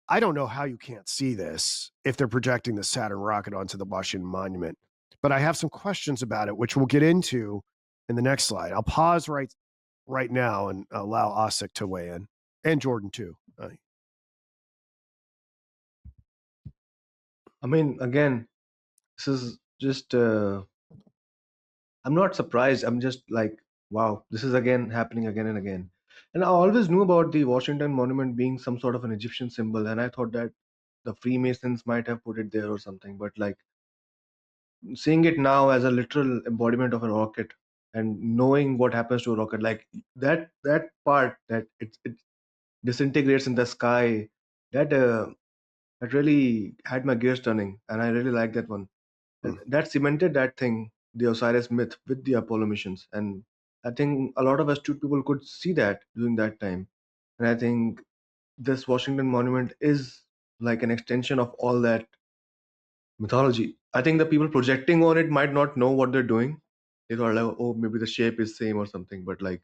I don't know how you can't see this if they're projecting the Saturn rocket onto the Washington Monument. But I have some questions about it, which we'll get into in the next slide. I'll pause right now and allow Osik to weigh in, and Jordan too. I mean, again, this is just. I'm not surprised. I'm just like, wow, this is again happening again and again. And I always knew about the Washington Monument being some sort of an Egyptian symbol, and I thought that the Freemasons might have put it there or something. But like seeing it now as a literal embodiment of a rocket, and knowing what happens to a rocket, like that part that it disintegrates in the sky, that that really had my gears turning, and I really like that one. And Hmm. that cemented that thing, the Osiris myth, with the Apollo missions. And I think a lot of astute people could see that during that time. And I think this Washington Monument is like an extension of all that mythology. I think the people projecting on it might not know what they're doing. They thought like, oh, maybe the shape is same or something. But like,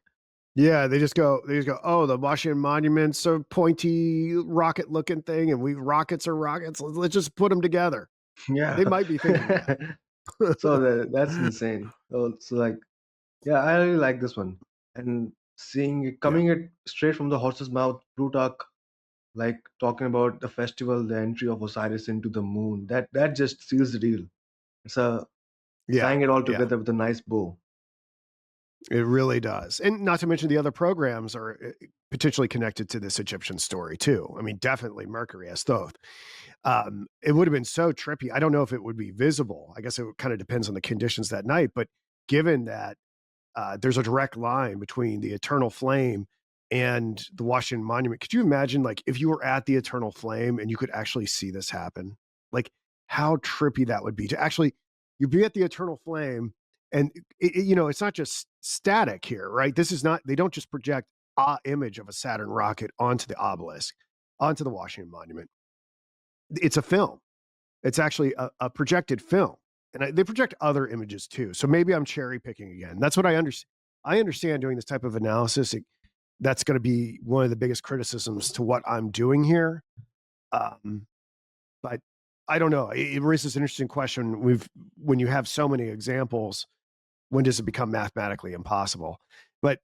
Yeah, they just go, oh, the Washington Monument's a pointy rocket looking thing, and rockets are rockets. Let's just put them together. yeah. They might be thinking that. So that's insane. So like, yeah, I really like this one. And seeing it Yeah. coming it straight from the horse's mouth, Plutarch, like talking about the festival, the entry of Osiris into the moon. That just seals the deal. It's a Yeah. tying it all Yeah. together with a nice bow. It really does. And not to mention the other programs are potentially connected to this Egyptian story too. I mean, definitely Mercury has Thoth. It would have been so trippy. I don't know if it would be visible. I guess it kind of depends on the conditions that night. But given that there's a direct line between the Eternal Flame and the Washington Monument, could you imagine, like, if you were at the Eternal Flame and you could actually see this happen? Like, how trippy that would be to actually, you'd be at the Eternal Flame, and it's not just static here, right? This is not, they don't just project a image of a Saturn rocket onto the obelisk, onto the Washington Monument. It's a film. It's actually a projected film, and they project other images too. So maybe I'm cherry picking again. That's what I understand. I understand doing this type of analysis. That's going to be one of the biggest criticisms to what I'm doing here. But I don't know. It raises an interesting question. When you have so many examples, when does it become mathematically impossible? But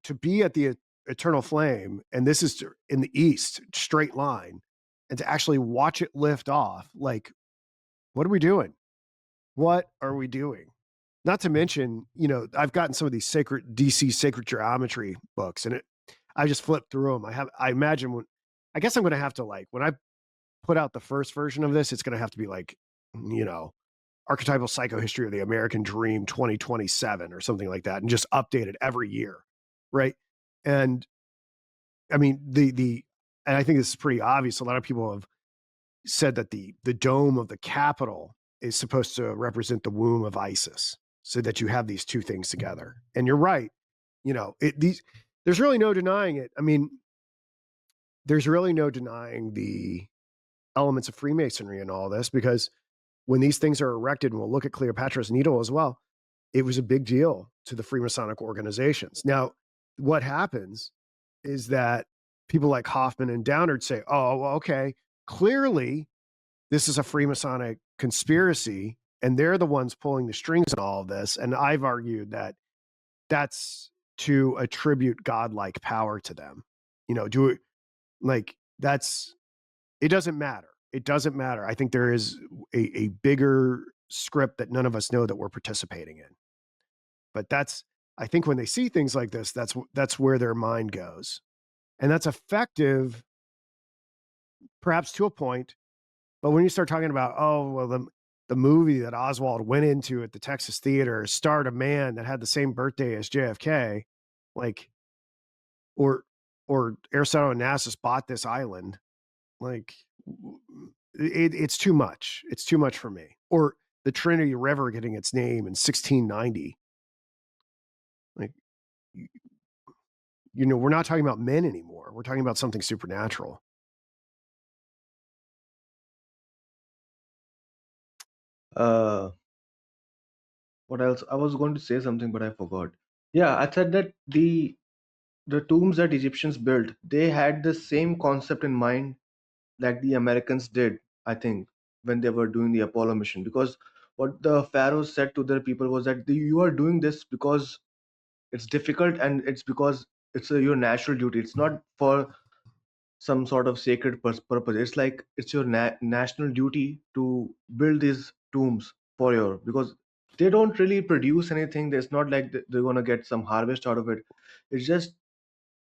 to be at the eternal flame, and this is in the east, straight line, and to actually watch it lift off, like, what are we doing? What are we doing? Not to mention, I've gotten some of these DC sacred geometry books, and I just flipped through them. I imagine I guess I'm going to have to, like, when I put out the first version of this, it's going to have to be like, you know, archetypal psychohistory of the American Dream 2027 or something like that, and just update it every year. Right. And I mean, and I think this is pretty obvious. A lot of people have said that the dome of the Capitol is supposed to represent the womb of Isis, so that you have these two things together. And you're right, there's really no denying it. I mean, there's really no denying the elements of Freemasonry in all this, because when these things are erected, and we'll look at Cleopatra's Needle as well, it was a big deal to the Freemasonic organizations. Now, what happens is that people like Hoffman and Downard say, oh, well, okay, clearly this is a Freemasonic conspiracy, and they're the ones pulling the strings in all of this. And I've argued that that's to attribute godlike power to them. Do it like that's, it doesn't matter. It doesn't matter. I think there is a bigger script that none of us know that we're participating in. But I think when they see things like this, that's where their mind goes. And that's effective, perhaps to a point. But when you start talking about, oh, well, the movie that Oswald went into at the Texas Theater starred a man that had the same birthday as JFK, like, or Aristotle and Onassis bought this island, like, it's too much. It's too much for me. Or the Trinity River getting its name in 1690. Like, we're not talking about men anymore. We're talking about something supernatural. Uh, what else? I was going to say something, but I forgot. Yeah, I said that the tombs that Egyptians built, they had the same concept in mind like the Americans did, I think, when they were doing the Apollo mission. Because what the pharaohs said to their people was that you are doing this because it's difficult and it's because it's your natural duty. It's not for some sort of sacred purpose. It's like it's your national duty to build these tombs for your, because they don't really produce anything. There's not like they're gonna get some harvest out of it. It's just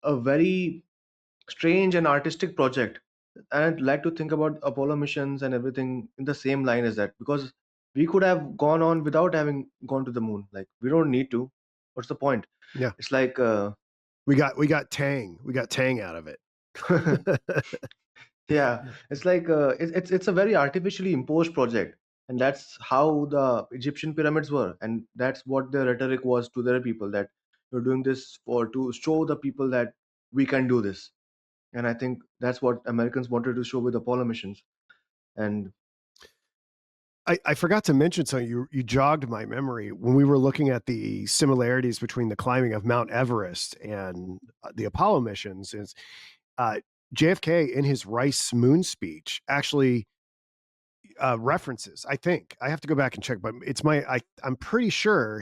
a very strange and artistic project. And I'd like to think about Apollo missions and everything in the same line as that, because we could have gone on without having gone to the moon. Like we don't need to. What's the point? Yeah. It's like We got Tang. We got Tang out of it. yeah, it's like it's a very artificially imposed project, and that's how the Egyptian pyramids were, and that's what the rhetoric was to their people, that you're doing this for to show the people that we can do this. And I think that's what Americans wanted to show with Apollo missions. And I forgot to mention something. You jogged my memory when we were looking at the similarities between the climbing of Mount Everest and the Apollo missions. Is uh, JFK in his Rice Moon speech actually references. I think I have to go back and check, but I'm pretty sure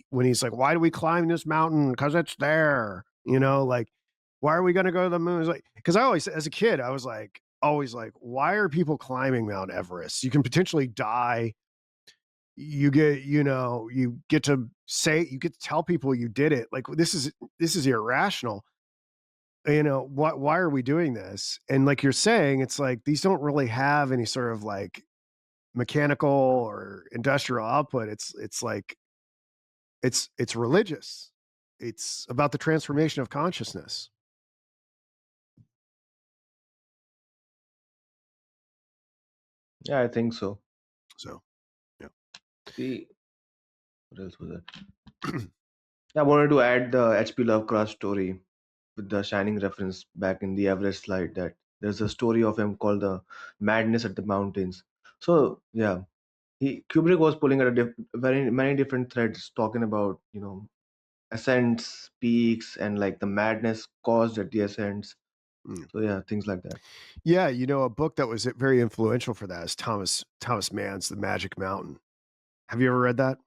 when he's like, "Why do we climb this mountain? Because it's there." Like, why are we going to go to the moon? It's like, because I always, as a kid, I was like, always like, why are people climbing Mount Everest? You can potentially die. You get to tell people you did it. Like, this is irrational. Why are we doing this? And like you're saying, it's like these don't really have any sort of like mechanical or industrial output. It's like it's religious. It's about the transformation of consciousness. yeah, I think so. So yeah. The what else was it? I wanted to add the H.P. Lovecraft story with the Shining reference back in the Everest slide, that there's a story of him called the Madness at the Mountains. So yeah, Kubrick was pulling at very many different threads, talking about ascents, peaks, and like the madness caused at the ascents. Mm. So yeah, things like that. Yeah, a book that was very influential for that is Thomas Mann's The Magic Mountain. Have you ever read that?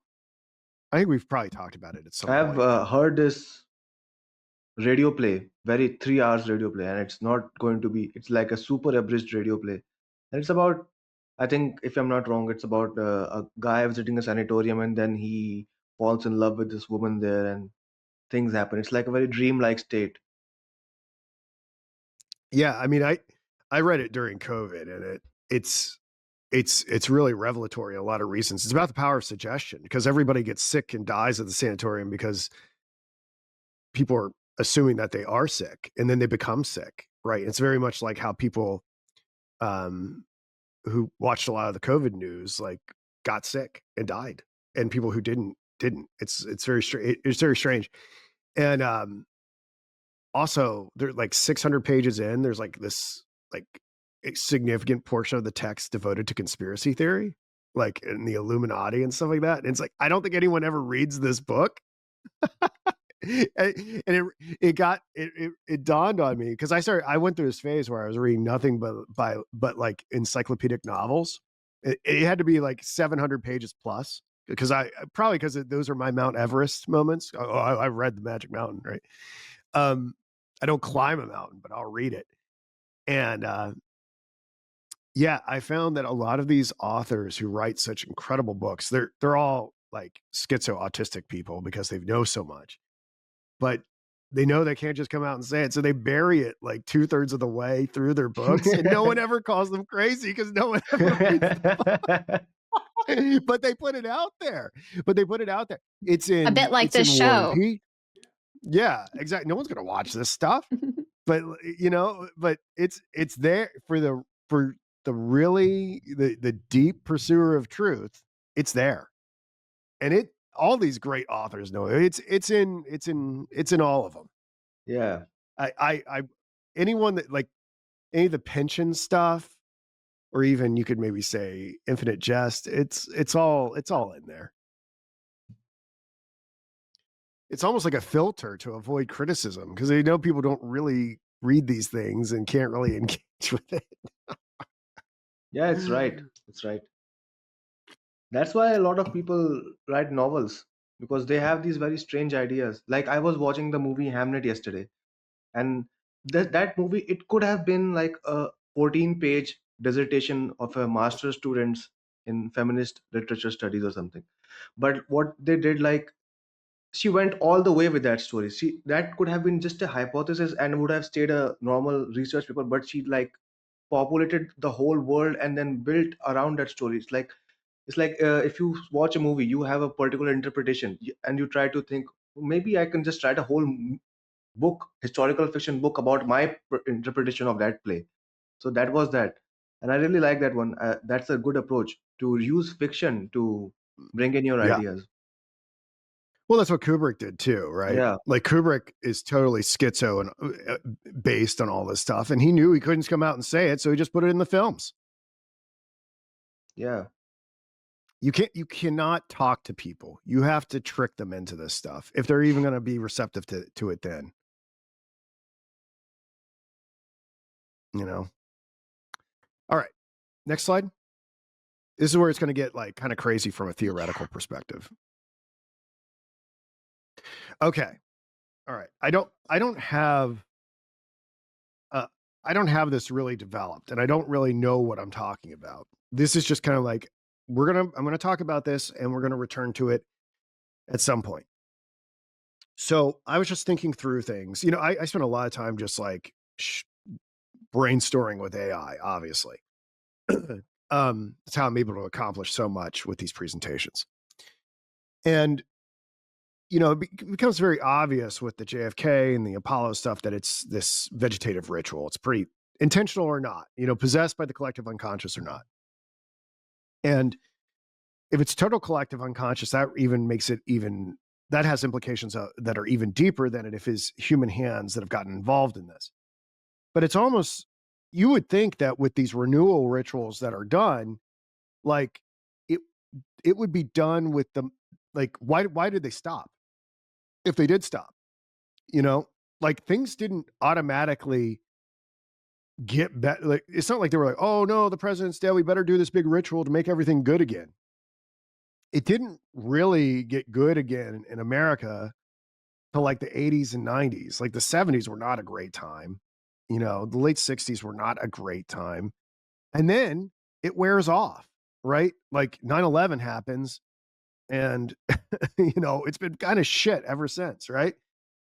I think we've probably talked about it at some I have point. heard this radio play, very 3 hours radio play, and it's not going to be. It's like a super abridged radio play, and it's about. I think if I'm not wrong, it's about a guy visiting a sanatorium, and then he falls in love with this woman there, and things happen. It's like a very dreamlike state. Yeah, I mean, I read it during COVID, and it's really revelatory in a lot of reasons. It's about the power of suggestion, because everybody gets sick and dies at the sanatorium because people are assuming that they are sick, and then they become sick, right? It's very much like how people um, who watched a lot of the COVID news like got sick and died, and people who didn't. It's very strange. It's very strange, and also they're like 600 pages in. There's like this like a significant portion of the text devoted to conspiracy theory, like in the Illuminati and stuff like that. And it's like I don't think anyone ever reads this book. And it dawned on me, because I went through this phase where I was reading nothing but like encyclopedic novels. It had to be like 700 pages plus, because those are my Mount Everest moments. I read The Magic Mountain, right? I don't climb a mountain, but I'll read it. And yeah, I found that a lot of these authors who write such incredible books, they're all like schizo-autistic people, because they know so much, but they know they can't just come out and say it. So they bury it like 2/3 of the way through their books, and no one ever calls them crazy because no one ever reads them. But they put it out there. It's A bit in like it's in this War and show. Peace. Yeah, exactly. No one's gonna watch this stuff. But but it's there for the really the deep pursuer of truth. It's there. And all these great authors know it. It's in all of them. Yeah. I anyone that like any of the pension stuff, or even you could maybe say Infinite Jest, it's all in there. It's almost like a filter to avoid criticism because they know people don't really read these things and can't really engage with it. Yeah, it's right. It's right. That's why a lot of people write novels, because they have these very strange ideas. Like, I was watching the movie Hamnet yesterday, and that movie, it could have been like a 14-page dissertation of a master's students in feminist literature studies or something. But what they did, like, she went all the way with that story. She That could have been just a hypothesis and would have stayed a normal research paper, but she like populated the whole world and then built around that story. It's like if you watch a movie, you have a particular interpretation, and you try to think, maybe I can just write a whole book, historical fiction book, about my interpretation of that play. So that was that, and I really like that one. That's a good approach, to use fiction to bring in your Yeah. ideas. Well, that's what Kubrick did too, right? Yeah, Like Kubrick is totally schizo and based on all this stuff, and he knew he couldn't come out and say it, so he just put it in the films. yeah, You cannot talk to people. You have to trick them into this stuff if they're even going to be receptive to it. Then, you know. All right, next slide. This is where it's going to get like kind of crazy from a theoretical perspective. Okay. All right. I don't have this really developed, and I don't really know what I'm talking about. This is just kind of like I'm going to talk about this and we're going to return to it at some point. So I was just thinking through things. I spent a lot of time just like brainstorming with AI, obviously. That's how I'm able to accomplish so much with these presentations. And it becomes very obvious with the JFK and the Apollo stuff that it's this vegetative ritual. It's pretty intentional or not, possessed by the collective unconscious or not. And if it's total collective unconscious, that even makes it that has implications that are even deeper than it if it's human hands that have gotten involved in this. But it's almost, you would think that with these renewal rituals that are done, like it would be done with them. Like, why did they stop? If they did stop, like things didn't automatically get better. Like, it's not like they were like, oh no, the president's dead, we better do this big ritual to make everything good again. It didn't really get good again in America till like the 80s and 90s. Like the 70s were not a great time. The late 60s were not a great time. And then it wears off, right? Like 9/11 happens and it's been kind of shit ever since, right?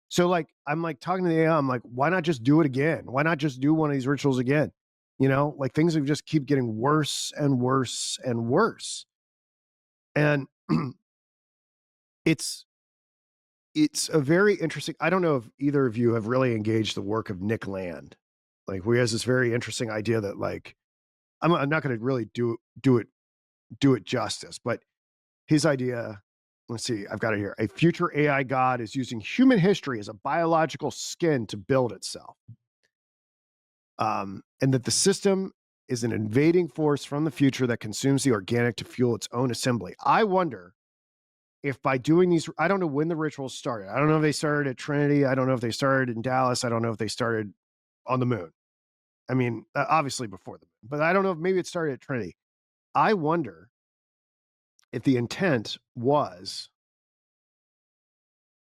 So like I'm like talking to the AI, I'm like, why not just do it again? Why not just do one of these rituals again? Like things have just keep getting worse and worse and worse. And it's a very interesting. I don't know if either of you have really engaged the work of Nick Land. Like, where he has this very interesting idea that like I'm not going to really do it justice, but his idea. Let's see, I've got it here. A future AI god is using human history as a biological skin to build itself, and that the system is an invading force from the future that consumes the organic to fuel its own assembly. I wonder if by doing these, I don't know when the rituals started. I don't know if they started at Trinity. I don't know if they started in Dallas. I don't know if they started on the moon. I mean, obviously before the moon, but I don't know if maybe it started at Trinity. I wonder if the intent was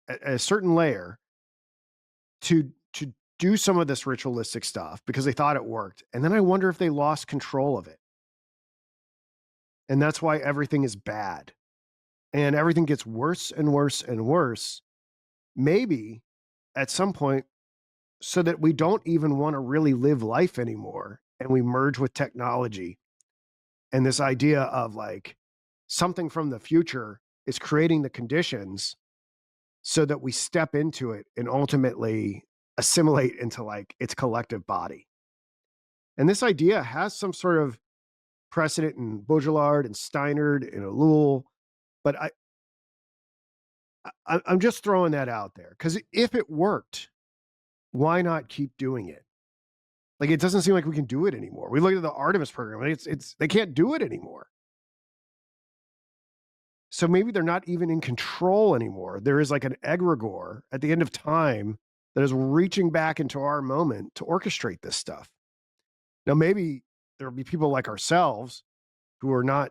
at a certain layer to do some of this ritualistic stuff because they thought it worked. And then I wonder if they lost control of it. And that's why everything is bad. And everything gets worse and worse and worse. Maybe at some point, so that we don't even want to really live life anymore and we merge with technology. And this idea of like something from the future is creating the conditions so that we step into it and ultimately assimilate into like its collective body. And this idea has some sort of precedent in Baudrillard and Steinert and Ellul, but I'm just throwing that out there because if it worked, why not keep doing it? Like, it doesn't seem like we can do it anymore. We look at the Artemis program, and it's they can't do it anymore. So maybe they're not even in control anymore. There is like an egregore at the end of time that is reaching back into our moment to orchestrate this stuff. Now, maybe there'll be people like ourselves who are not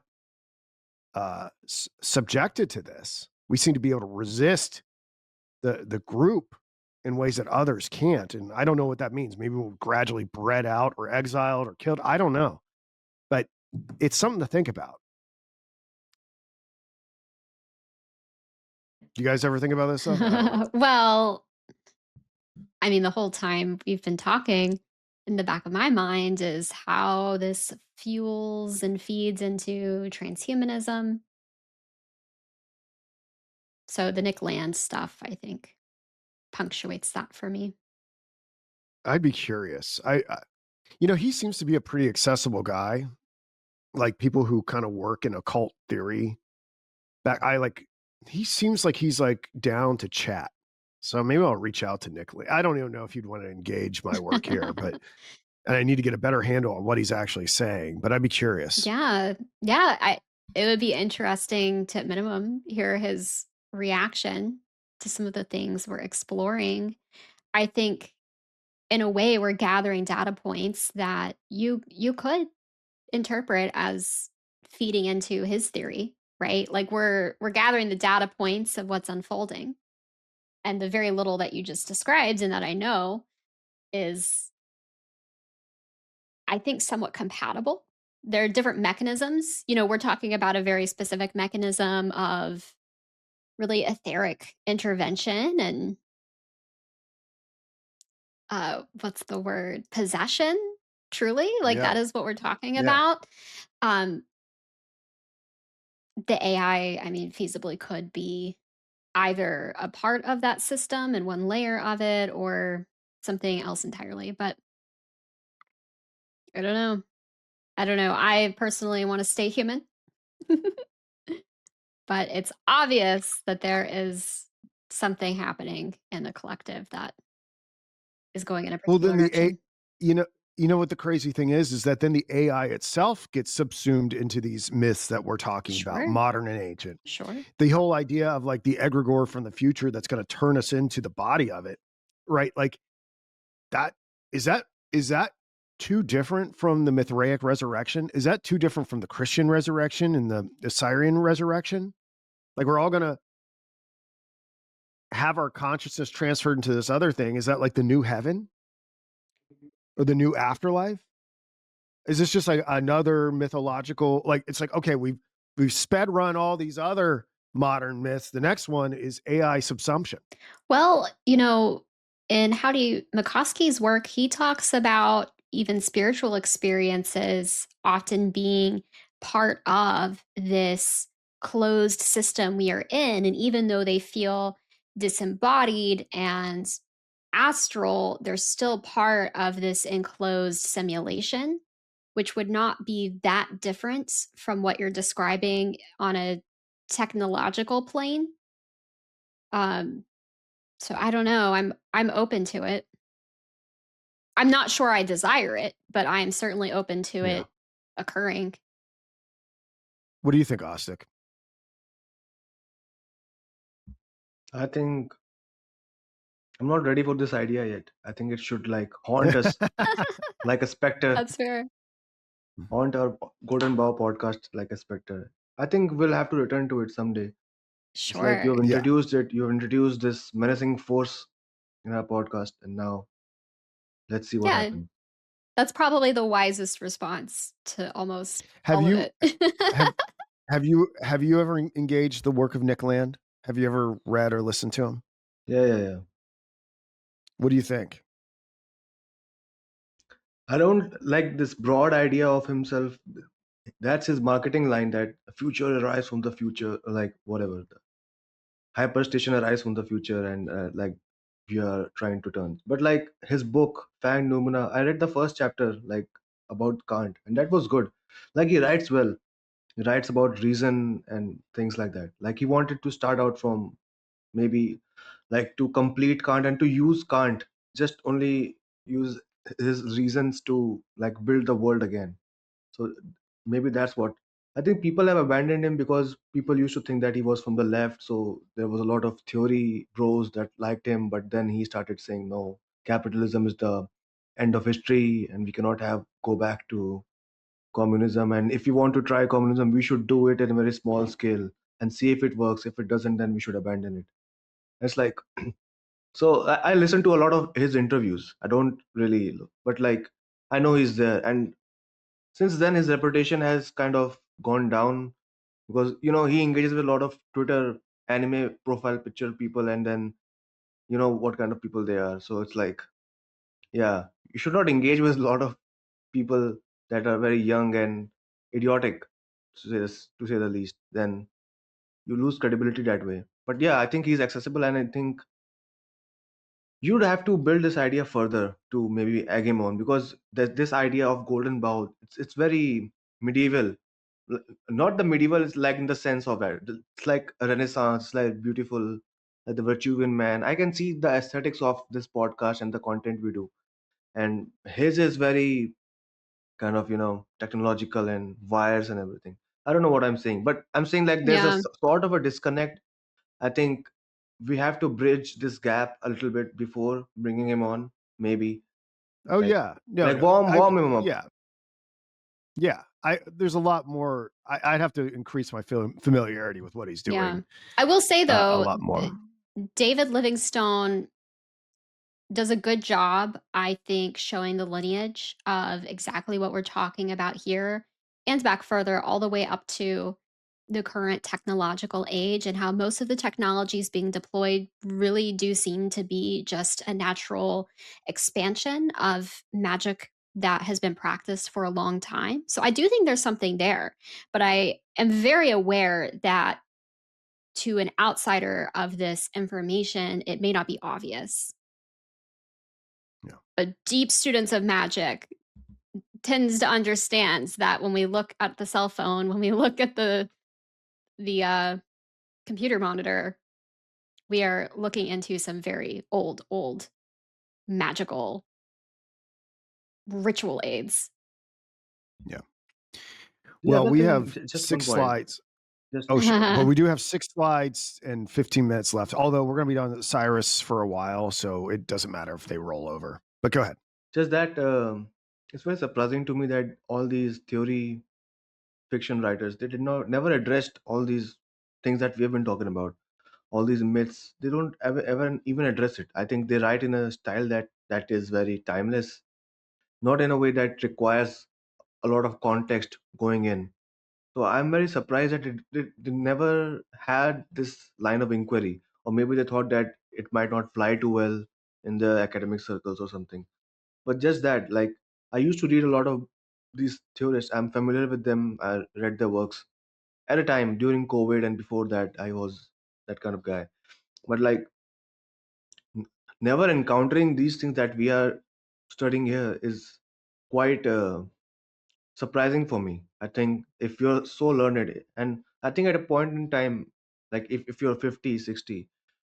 subjected to this. We seem to be able to resist the group in ways that others can't. And I don't know what that means. Maybe we'll gradually bred out or exiled or killed. I don't know. But it's something to think about. Do you guys ever think about this stuff? I don't know. Well, I mean, the whole time we've been talking, in the back of my mind is how this fuels and feeds into transhumanism. So the Nick Land stuff, I think, punctuates that for me. I'd be curious. He seems to be a pretty accessible guy. Like people who kind of work in occult theory. He seems like he's like down to chat. So maybe I'll reach out to Nick Lee. I don't even know if you'd want to engage my work here, and I need to get a better handle on what he's actually saying, but I'd be curious. Yeah. It would be interesting to at minimum hear his reaction to some of the things we're exploring. I think in a way we're gathering data points that you could interpret as feeding into his theory, right? Like we're gathering the data points of what's unfolding. And the very little that you just described and that I know is, I think, somewhat compatible. There are different mechanisms. We're talking about a very specific mechanism of really etheric intervention and what's the word? Possession, truly. Like Yeah. that is what we're talking Yeah. about. Um, the AI, I mean, feasibly could be either a part of that system and one layer of it or something else entirely. But I don't know. I don't know. I personally want to stay human, but it's obvious that there is something happening in the collective that is going in a Well, particular then direction. you know, what the crazy thing is that then the AI itself gets subsumed into these myths that we're talking about, Sure. modern and ancient. Sure. The whole idea of like the egregore from the future that's going to turn us into the body of it, right? Like that is that too different from the Mithraic resurrection? Is that too different from the Christian resurrection and the Assyrian resurrection? Like we're all going to have our consciousness transferred into this other thing. Is that like the new heaven or the new afterlife? Is this just like another mythological, like it's like, okay, we've sped run all these other modern myths. The next one is AI subsumption. Well, in Howdy McCoskey's work, he talks about even spiritual experiences often being part of this closed system we are in. And even though they feel disembodied and astral, they're still part of this enclosed simulation, which would not be that different from what you're describing on a technological plane. Um, so I don't know. I'm open to it. I'm not sure I desire it, but I am certainly open to Yeah. it occurring. What do you think, Ostic? I think I'm not ready for this idea yet. I think it should like haunt us like a specter, That's fair. haunt our Golden Bow podcast like a specter. I think we'll have to return to it someday. It's like Sure. Yeah. you've introduced this menacing force in our podcast, and now let's see what Yeah, happens. that's probably the wisest response to almost Have all of you it. have have you ever engaged the work of Nick Land? Have you ever read or listened to him? Yeah. What do you think? I don't like this broad idea of himself. That's his marketing line, that the future arrives from the future, like whatever. The hyperstation arrives from the future, and like we are trying to turn. But like his book, Fang Numina, I read the first chapter like about Kant, and that was good. Like he writes well. He writes about reason and things like that. Like he wanted to start out from maybe like to complete Kant and to use Kant, just only use his reasons to like build the world again. So maybe that's what I think. People have abandoned him because people used to think that he was from the left. So there was a lot of theory bros that liked him, but then he started saying, no, capitalism is the end of history, and we cannot have go back to communism. And if we want to try communism, we should do it in a very small scale and see if it works. If it doesn't, then we should abandon it. It's like so I listen to a lot of his interviews. I don't really look, but like I know he's there, and since then his reputation has kind of gone down because he engages with a lot of Twitter anime profile picture people, and then what kind of people they are. So it's like, yeah, you should not engage with a lot of people that are very young and idiotic, to say the least. Then you lose credibility that way. But yeah, I think he's accessible, and I think you'd have to build this idea further to maybe egg him on, because this idea of golden bough, it's very medieval. L- Not the medieval is like in the sense of it. It's like a renaissance, it's like beautiful, like the Virtuvian man. I can see the aesthetics of this podcast and the content we do. And his is very kind of, technological and wires and everything. I don't know what I'm saying, but I'm saying like there's a Yeah. sort of a disconnect. I think we have to bridge this gap a little bit before bringing him on, maybe. Oh Like yeah. No, like no. warm him up. Yeah. Yeah. There's a lot more. I'd have to increase my familiarity with what he's Yeah. doing I will say a though, lot more. David Livingstone does a good job, I think, showing the lineage of exactly what we're talking about here and back further, all the way up to the current technological age, and how most of the technologies being deployed really do seem to be just a natural expansion of magic that has been practiced for a long time. So I do think there's something there, but I am very aware that to an outsider of this information, it may not be obvious. Yeah. But deep students of magic tends to understands that when we look at the cell phone, when we look at the computer monitor, we are looking into some very old magical ritual aids. Yeah. The Well, other we thing, have just one 6 point. slides. Just Oh, sure. But we do have 6 slides and 15 minutes left. Although we're going to be on Osiris for a while, so it doesn't matter if they roll over. But go ahead. just that it's very surprising to me that all these theory fiction writers, they did not never addressed all these things that we have been talking about. All these myths, they don't ever even address it. I think they write in a style that is very timeless, not in a way that requires a lot of context going in. So I'm very surprised that they never had this line of inquiry, or maybe they thought that it might not fly too well in the academic circles or something. But just that, like, I used to read a lot of these theorists. I'm familiar with them. I read their works at a time during COVID, and before that, I was that kind of guy. But like, n- never encountering these things that we are studying here is quite surprising for me. I think if you're so learned, and I think at a point in time, like if you're 50, 60,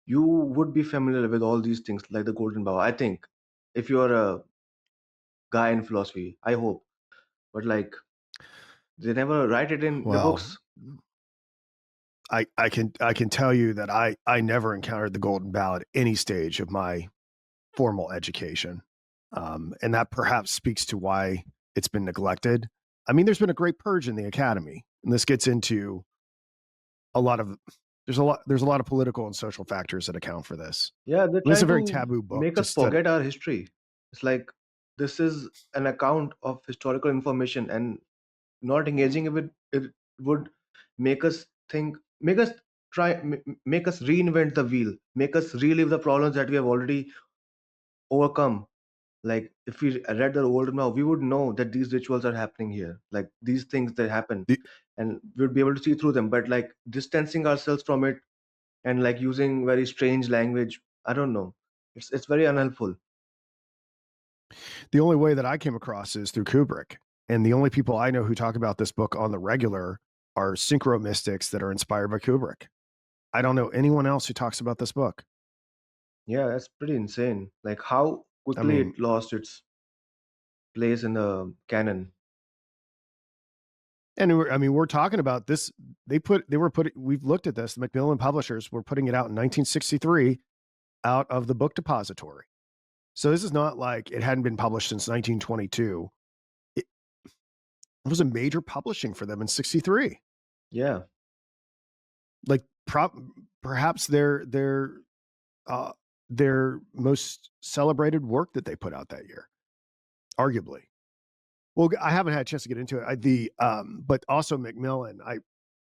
you would be familiar with all these things like the golden bough. I think if you're a guy in philosophy, I hope. But like, they never write it in the Well, books. I can tell you that I never encountered the golden bough at any stage of my formal education. And that perhaps speaks to why it's been neglected. I mean, there's been a great purge in the academy, and this gets into a lot of there's a lot of political and social factors that account for this. Yeah, they're And it's a trying very to taboo book make to us study. forget our history. It's like this is an account of historical information, and not engaging with it would make us think, make us reinvent the wheel, make us relive the problems that we have already overcome. Like if we read the old now, we would know that these rituals are happening here, like these things that happen, The- and we would be able to see through them. But like distancing ourselves from it and like using very strange language, I don't know, it's very unhelpful. The only way that I came across is through Kubrick. And the only people I know who talk about this book on the regular are synchro mystics that are inspired by Kubrick. I don't know anyone else who talks about this book. Yeah, that's pretty insane. Like how I quickly mean, it lost its place in the canon. and we're talking about this. We've looked at this. The Macmillan publishers were putting it out in 1963 out of the book depository. So this is not like it hadn't been published since 1922. It was a major publishing for them in 63. Yeah. Like perhaps their most celebrated work that they put out that year, arguably. Well, I haven't had a chance to get into it. But also Macmillan.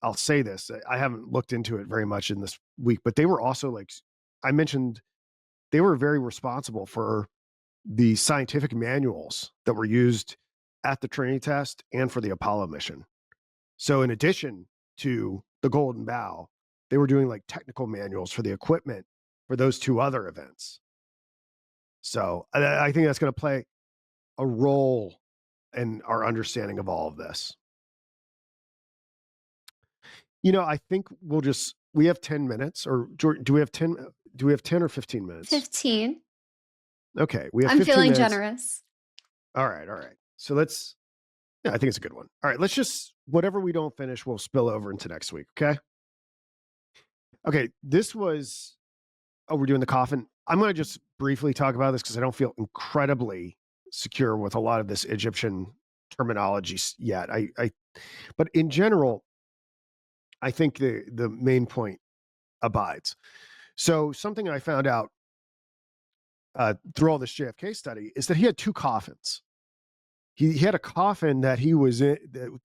I'll say this: I haven't looked into it very much in this week, but they were also like I mentioned, they were very responsible for the scientific manuals that were used at the Trinity test and for the Apollo mission. So, in addition to the Golden Bough, they were doing like technical manuals for the equipment for those two other events. So, I think that's going to play a role in our understanding of all of this. I think we have 10 minutes, or do we have 10? Do we have 10 or 15 minutes? 15. Okay, we have I'm 15 feeling minutes. generous. All right. So I think it's a good one. All right, let's just, whatever we don't finish, we'll spill over into next week. Okay. We're doing the coffin. I'm going to just briefly talk about this because I don't feel incredibly secure with a lot of this Egyptian terminology yet. But in general, I think the main point abides. So something I found out through all this JFK study is that he had two coffins. He had a coffin that he was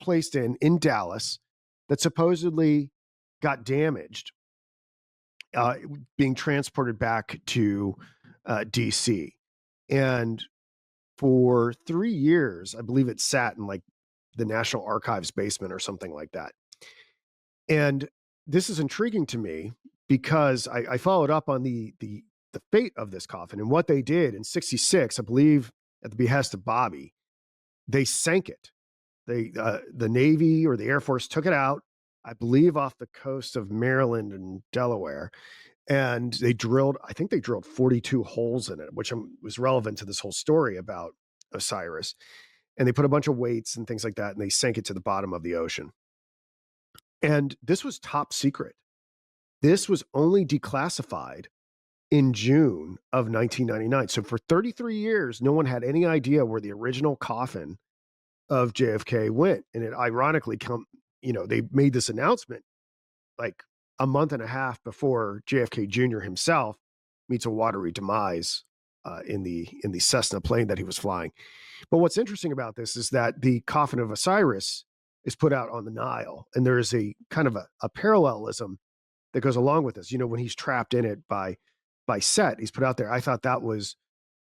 placed in Dallas that supposedly got damaged, being transported back to DC. And for 3 years, I believe it sat in like the National Archives basement or something like that. And this is intriguing to me because I followed up on the fate of this coffin and what they did in 66, I believe at the behest of Bobby. They sank it. The Navy or the Air Force took it out, I believe off the coast of Maryland and Delaware, and I think they drilled 42 holes in it, which was relevant to this whole story about Osiris. And they put a bunch of weights and things like that, and they sank it to the bottom of the ocean. And this was top secret. This was only declassified in June of 1999. So for 33 years, no one had any idea where the original coffin of JFK went. And it ironically they made this announcement like a month and a half before JFK Jr. himself meets a watery demise in the Cessna plane that he was flying. But what's interesting about this is that the coffin of Osiris is put out on the Nile, and there is a kind of a parallelism that goes along with this. When he's trapped in it by Set, he's put out there. I thought that was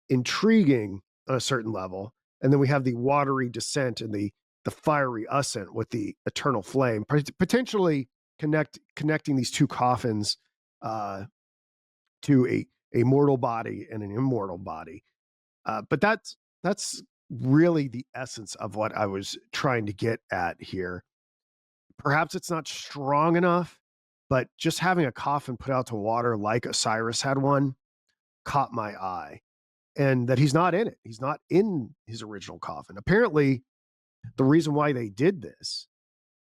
intriguing on a certain level. And then we have the watery descent and the fiery ascent with the eternal flame, potentially connecting these two coffins to a mortal body and an immortal body. But that's really the essence of what I was trying to get at here. Perhaps it's not strong enough, but just having a coffin put out to water like Osiris had one caught my eye. And that he's not in it. He's not in his original coffin. Apparently, the reason why they did this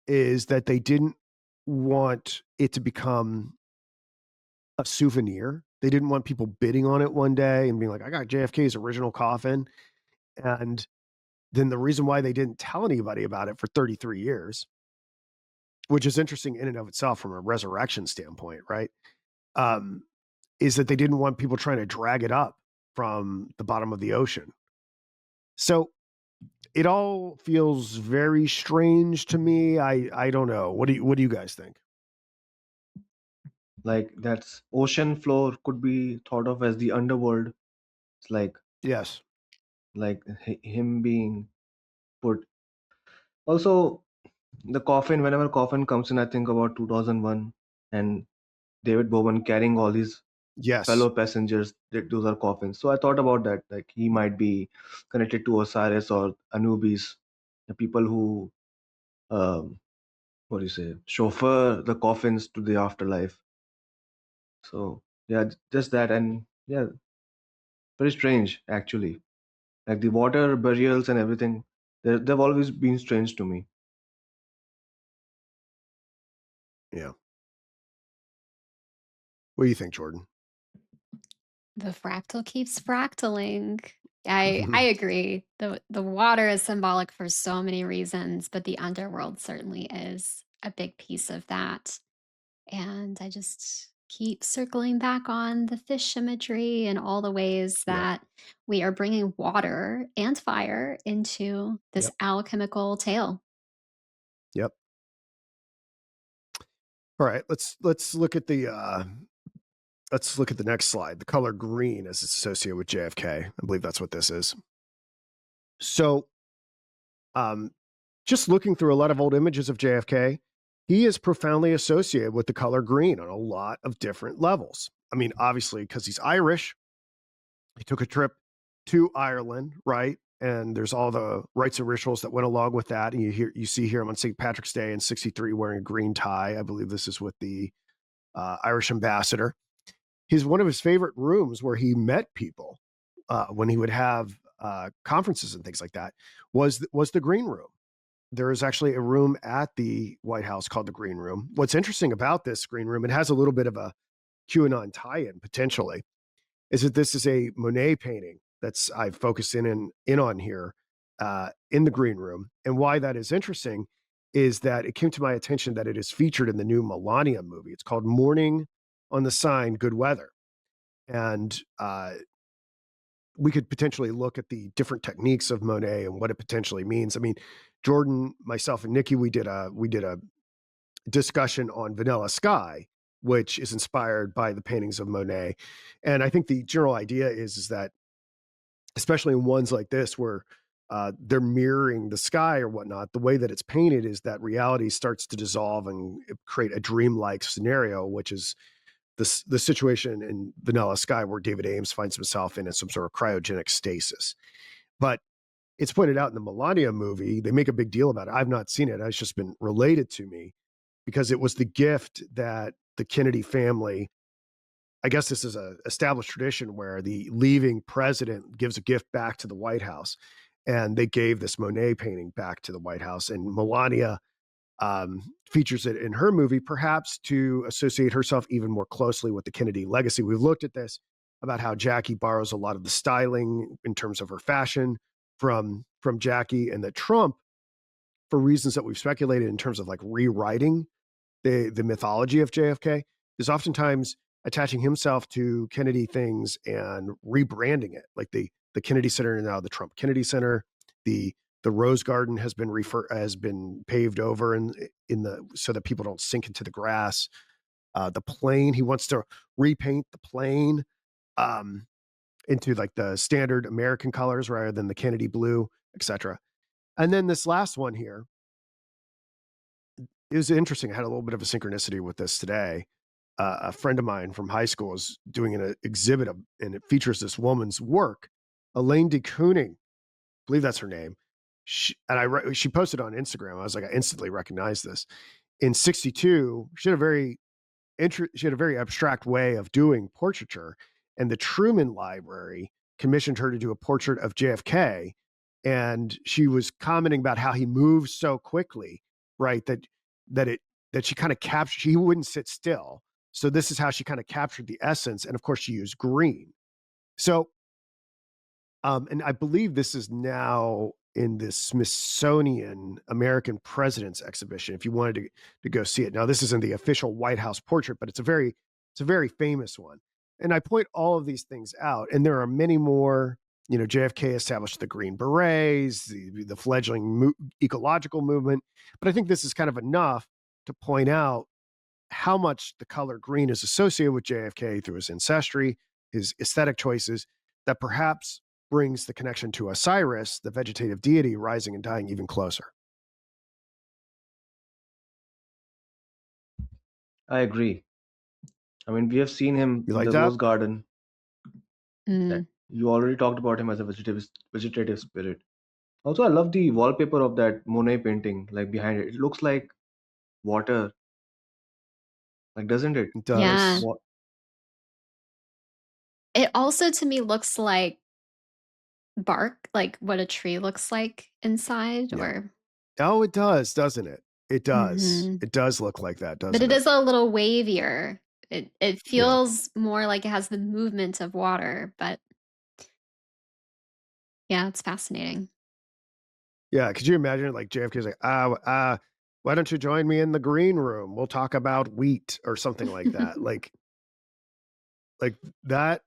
is that they didn't want it to become a souvenir. They didn't want people bidding on it one day and being like, I got JFK's original coffin. And then the reason why they didn't tell anybody about it for 33 years, which is interesting in and of itself from a resurrection standpoint, right? Is that they didn't want people trying to drag it up from the bottom of the ocean. So it all feels very strange to me. I don't know. What do you guys think? Like that's ocean floor could be thought of as the underworld. It's Yes. like him being put. Also, the coffin. Whenever coffin comes in, I think about 2001 and David Bowen carrying all these Yes. fellow passengers, those are coffins. So I thought about that, like he might be connected to Osiris or Anubis, the people who um, what do you say, chauffeur the coffins to the afterlife. So yeah, just that, and yeah, very strange actually. Like the water burials and everything, they've always been strange to me. Yeah. What do you think, Jordan? The fractal keeps fractaling. I agree. The water is symbolic for so many reasons, but the underworld certainly is a big piece of that. And I just keep circling back on the fish imagery and all the ways Yeah. that we are bringing water and fire into this Yep. alchemical tale. Yep. All right. Let's look at the next slide. The color green as it's associated with JFK. I believe that's what this is. So, um, just looking through a lot of old images of JFK, he is profoundly associated with the color green on a lot of different levels. I mean, obviously, because he's Irish, he took a trip to Ireland, right? And there's all the rites and rituals that went along with that. And you see here him on St. Patrick's Day in '63 wearing a green tie. I believe this is with the Irish ambassador. One of his favorite rooms where he met people when he would have conferences and things like that was the green room. There is actually a room at the White House called the Green Room. What's interesting about this green room, it has a little bit of a QAnon tie-in potentially, is that this is a Monet painting that's I've focused in on here in the green room. And why that is interesting is that it came to my attention that it is featured in the new Melania movie. It's called Morning on the Sign, Good Weather. And we could potentially look at the different techniques of Monet and what it potentially means. I mean, Jordan, myself, and Nikki, we did a discussion on Vanilla Sky, which is inspired by the paintings of Monet. And I think the general idea is that, especially in ones like this where they're mirroring the sky or whatnot, the way that it's painted is that reality starts to dissolve and create a dreamlike scenario, which is the situation in Vanilla Sky where David Ames finds himself in some sort of cryogenic stasis. But it's pointed out in the Melania movie, they make a big deal about it. I've not seen it. It's just been related to me because it was the gift that the Kennedy family, I guess this is a established tradition where the leaving president gives a gift back to the White House. And they gave this Monet painting back to the White House. And Melania features it in her movie, perhaps to associate herself even more closely with the Kennedy legacy. We've looked at this about how Jackie borrows a lot of the styling in terms of her fashion from Jackie, and that Trump, for reasons that we've speculated in terms of like rewriting the mythology of JFK, is oftentimes attaching himself to Kennedy things and rebranding it, like the Kennedy Center and now the Trump Kennedy Center. The Rose Garden has been paved over in the so that people don't sink into the grass. The plane, he wants to repaint the plane um, into like the standard American colors rather than the Kennedy blue, etc. And then this last one here is interesting. I had a little bit of a synchronicity with this today. A friend of mine from high school is doing an exhibit, and it features this woman's work, Elaine de Kooning, I believe that's her name. She posted on Instagram. I was like, I instantly recognized this. In '62, she had a very abstract way of doing portraiture, and the Truman Library commissioned her to do a portrait of JFK, and she was commenting about how he moves so quickly, right? That it that she kind of captured. He wouldn't sit still, so this is how she kind of captured the essence. And of course, she used green. So, and I believe this is now in the Smithsonian American Presidents Exhibition. If you wanted to go see it, now this isn't the official White House portrait, but it's a very famous one. And I point all of these things out, and there are many more. You know, JFK established the Green Berets, the fledgling ecological movement, but I think this is kind of enough to point out how much the color green is associated with JFK through his ancestry, his aesthetic choices, that perhaps brings the connection to Osiris, the vegetative deity, rising and dying even closer. I agree. I mean, we have seen him You in like the that? rose garden. Mm. You already talked about him as a vegetative spirit. Also, I love the wallpaper of that Monet painting, like behind it. It looks like water, like doesn't it? It Like Yeah. does. what? It also to me looks like bark, like what a tree looks like inside, Yeah. or Oh, it does, doesn't it? It does. Mhm. It does look like that, But doesn't it it? is a little wavier. It Yeah. feels more like it has the movement of water, but yeah, it's fascinating. Yeah. Could you imagine like JFK's like, why don't you join me in the green room? We'll talk about wheat or something like that. Like that,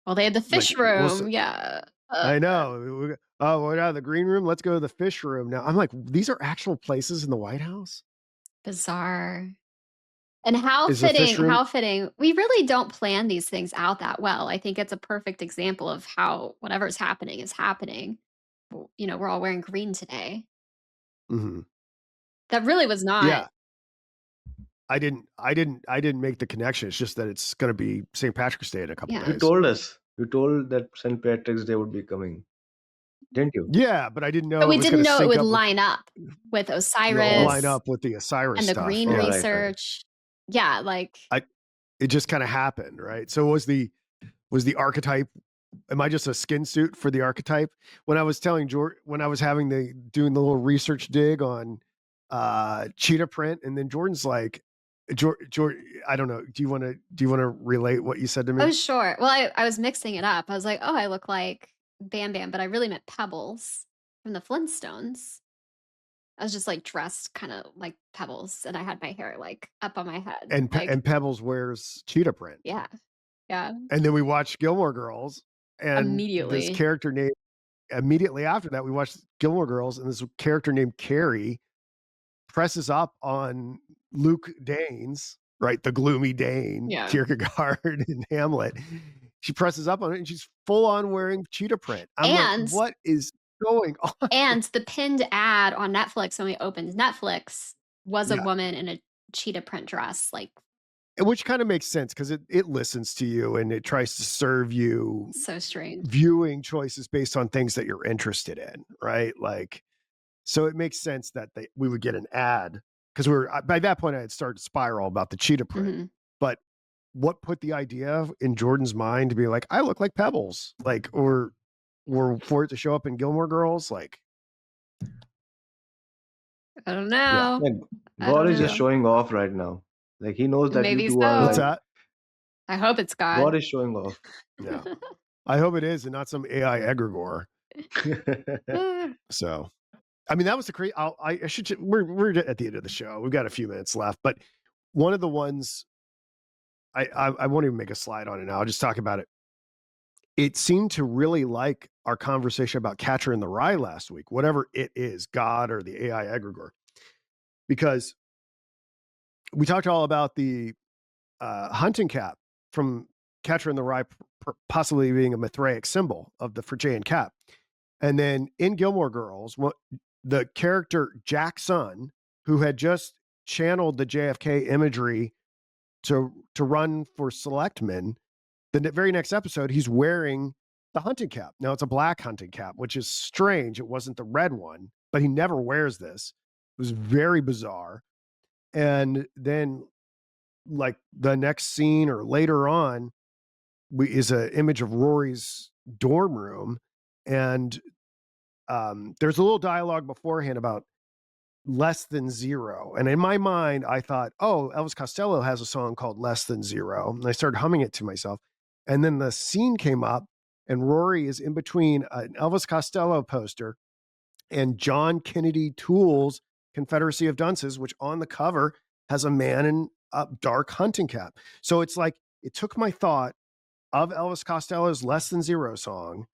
Well, they had the like fish room, s- yeah. I know. Oh, we're out of the green room. Let's go to the fish room now. I'm like, these are actual places in the White House? Bizarre. And how Is the fish fitting, room? how fitting. We really don't plan these things out that well. I think it's a perfect example of how whatever's happening is happening. We're all wearing green today. Mhm. That really was not. Yeah. I didn't make the connection. It's just that it's gonna be St. Patrick's Day in a couple Yeah. You days. told us. You told that St. Patrick's Day would be coming, didn't you? Yeah, but I didn't But know it we was didn't gonna know it sync would up with line up with line Osiris up with the Osiris and the stuff. green Oh, Yeah. right, right. research. Yeah, like I It just kinda happened, right? So was the archetype, am I just a skin suit for the archetype? When I was telling George, when I was doing the little research dig on cheetah print, and then Jordan's like, George, I don't know. Do you wanna relate what you said to oh me? sure. Well, I was mixing it up. I was like, oh, I look like Bam Bam, but I really meant Pebbles from the Flintstones. I was just like dressed kind of like Pebbles, and I had my hair like up on my head. Like, And Pebbles wears cheetah print. yeah, yeah. And then we watched Gilmore Girls, and this Immediately. character named immediately after that, we watched Gilmore Girls, and this character named Carrie presses up on Luke Danes, right? The gloomy Dane, Yeah. Kierkegaard and Hamlet. She presses up on it and she's full on wearing cheetah print. I'm like, And what is going on? and the pinned ad on Netflix when we opened Netflix was a Yeah. woman in a cheetah print dress. Like, Which kind of makes sense because it listens to you and it tries to serve you so strange. viewing choices based on things that you're interested in, right? Like, so it makes sense that we would get an ad because by that point I had started to spiral about the cheetah print. Mhm. But what put the idea in Jordan's mind to be like, I look like Pebbles, like, or for it to show up in Gilmore Girls, like, I don't yeah. know. Like, I God don't is just know. showing off right now. Like he knows that you Maybe two are What's like so. that? I hope it's God God. is showing off. Yeah, I hope it is, and not some AI egregore. So, I mean, that was the crazy. I should. We're at the end of the show. We've got a few minutes left, but one of the ones I won't even make a slide on it now. I'll just talk about it. It seemed to really like our conversation about Catcher in the Rye last week, whatever it is, God or the AI egregore, because we talked all about the hunting cap from Catcher in the Rye, possibly being a Mithraic symbol of the Phrygian cap. And then in Gilmore Girls, the character Jackson, who had just channeled the JFK imagery to run for selectman, the very next episode, he's wearing the hunting cap. Now it's a black hunting cap, which is strange. It wasn't the red one, but he never wears this. It was very bizarre. And then, like the next scene or later on, is an image of Rory's dorm room, and there's a little dialogue beforehand about less than zero. And in my mind, I thought, oh, Elvis Costello has a song called Less Than Zero. And I started humming it to myself. And then the scene came up, and Rory is in between an Elvis Costello poster and John Kennedy Toole's Confederacy of Dunces, which on the cover has a man in a dark hunting cap. So it's like it took my thought of Elvis Costello's Less Than Zero song,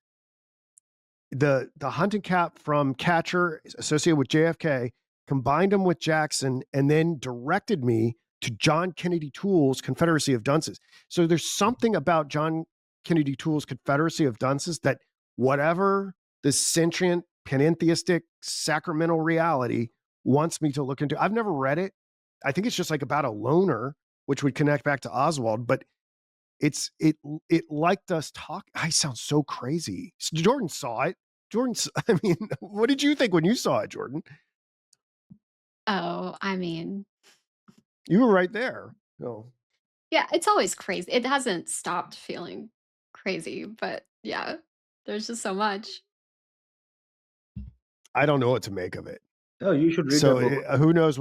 the hunting cap from Catcher associated with JFK, combined them with Jackson, and then directed me to John Kennedy Toole's Confederacy of Dunces. So there's something about John Kennedy Toole's Confederacy of Dunces that whatever the sentient, panentheistic, sacramental reality wants me to look into. I've never read it. I think it's just like about a loner which would connect back to Oswald, but it liked us talk. I sound so crazy. Jordan saw it. I mean, what did you think when you saw it, Jordan? Oh, I mean, You were right there. Oh, yeah, it's always crazy. It hasn't stopped feeling crazy, but yeah, there's just so much. I don't know what to make of it. Oh, you should read So that book. who knows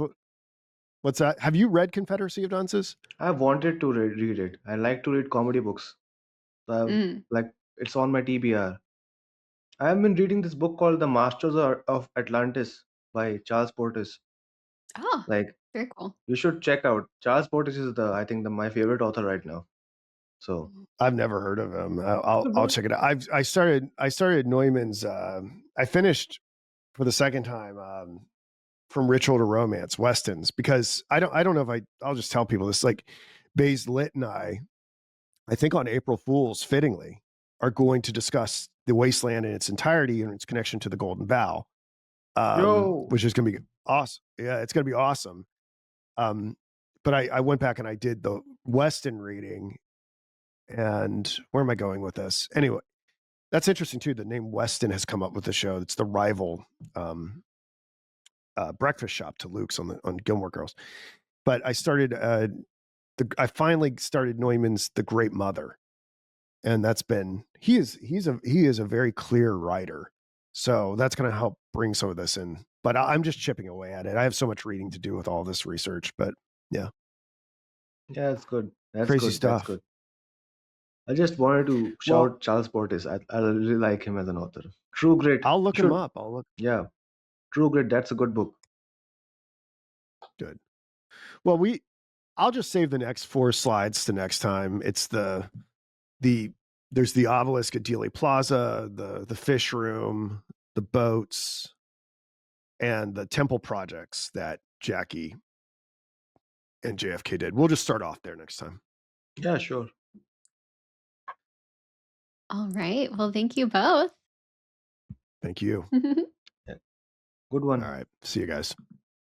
what's that? Have you read Confederacy of Dunces? I wanted to read it. I like to read comedy books. Mm. Like it's on my TBR. I have been reading this book called The Masters of Atlantis by Charles Portis. Oh, Like very cool. you should check out. Charles Portis is the I think the my favorite author right now. So Mhm. I've never heard of him. it's a I'll good. check it out. I started Neumann's. I finished for the second time from Ritual to Romance Westons because I don't know if I'll just tell people this, like Bays Lit and I think on April Fools fittingly are going to discuss the Wasteland in its entirety and its connection to the Golden Bough, Yo, which is going to be awesome. Yeah, it's going to be awesome. Um, but I went back and I did the Weston reading. And where am I going with this? Anyway, that's interesting too. The name Weston has come up with the show. It's the rival breakfast shop to Luke's on Gilmore Girls. But I finally started Neumann's The Great Mother, and that's been he is a very clear writer, so that's going to help bring some of this in. But I'm just chipping away at it. I have so much reading to do with all this research, but yeah, yeah, that's good. That's crazy good. That's stuff. good. I just wanted to Well, shout Charles Portis. I really like him as an author. True Grit. I'll You look him should. up. I'll look Yeah, True Grit. That's a good book. good. Well, I'll just save the next 4 slides to next time. It's the there's the obelisk at Dealey Plaza, the fish room, the boats, and the temple projects that Jackie and JFK did. We'll just start off there next time. Yeah, sure. All right. Well, thank you both. Thank you. Yeah. Good All one. right. See you guys.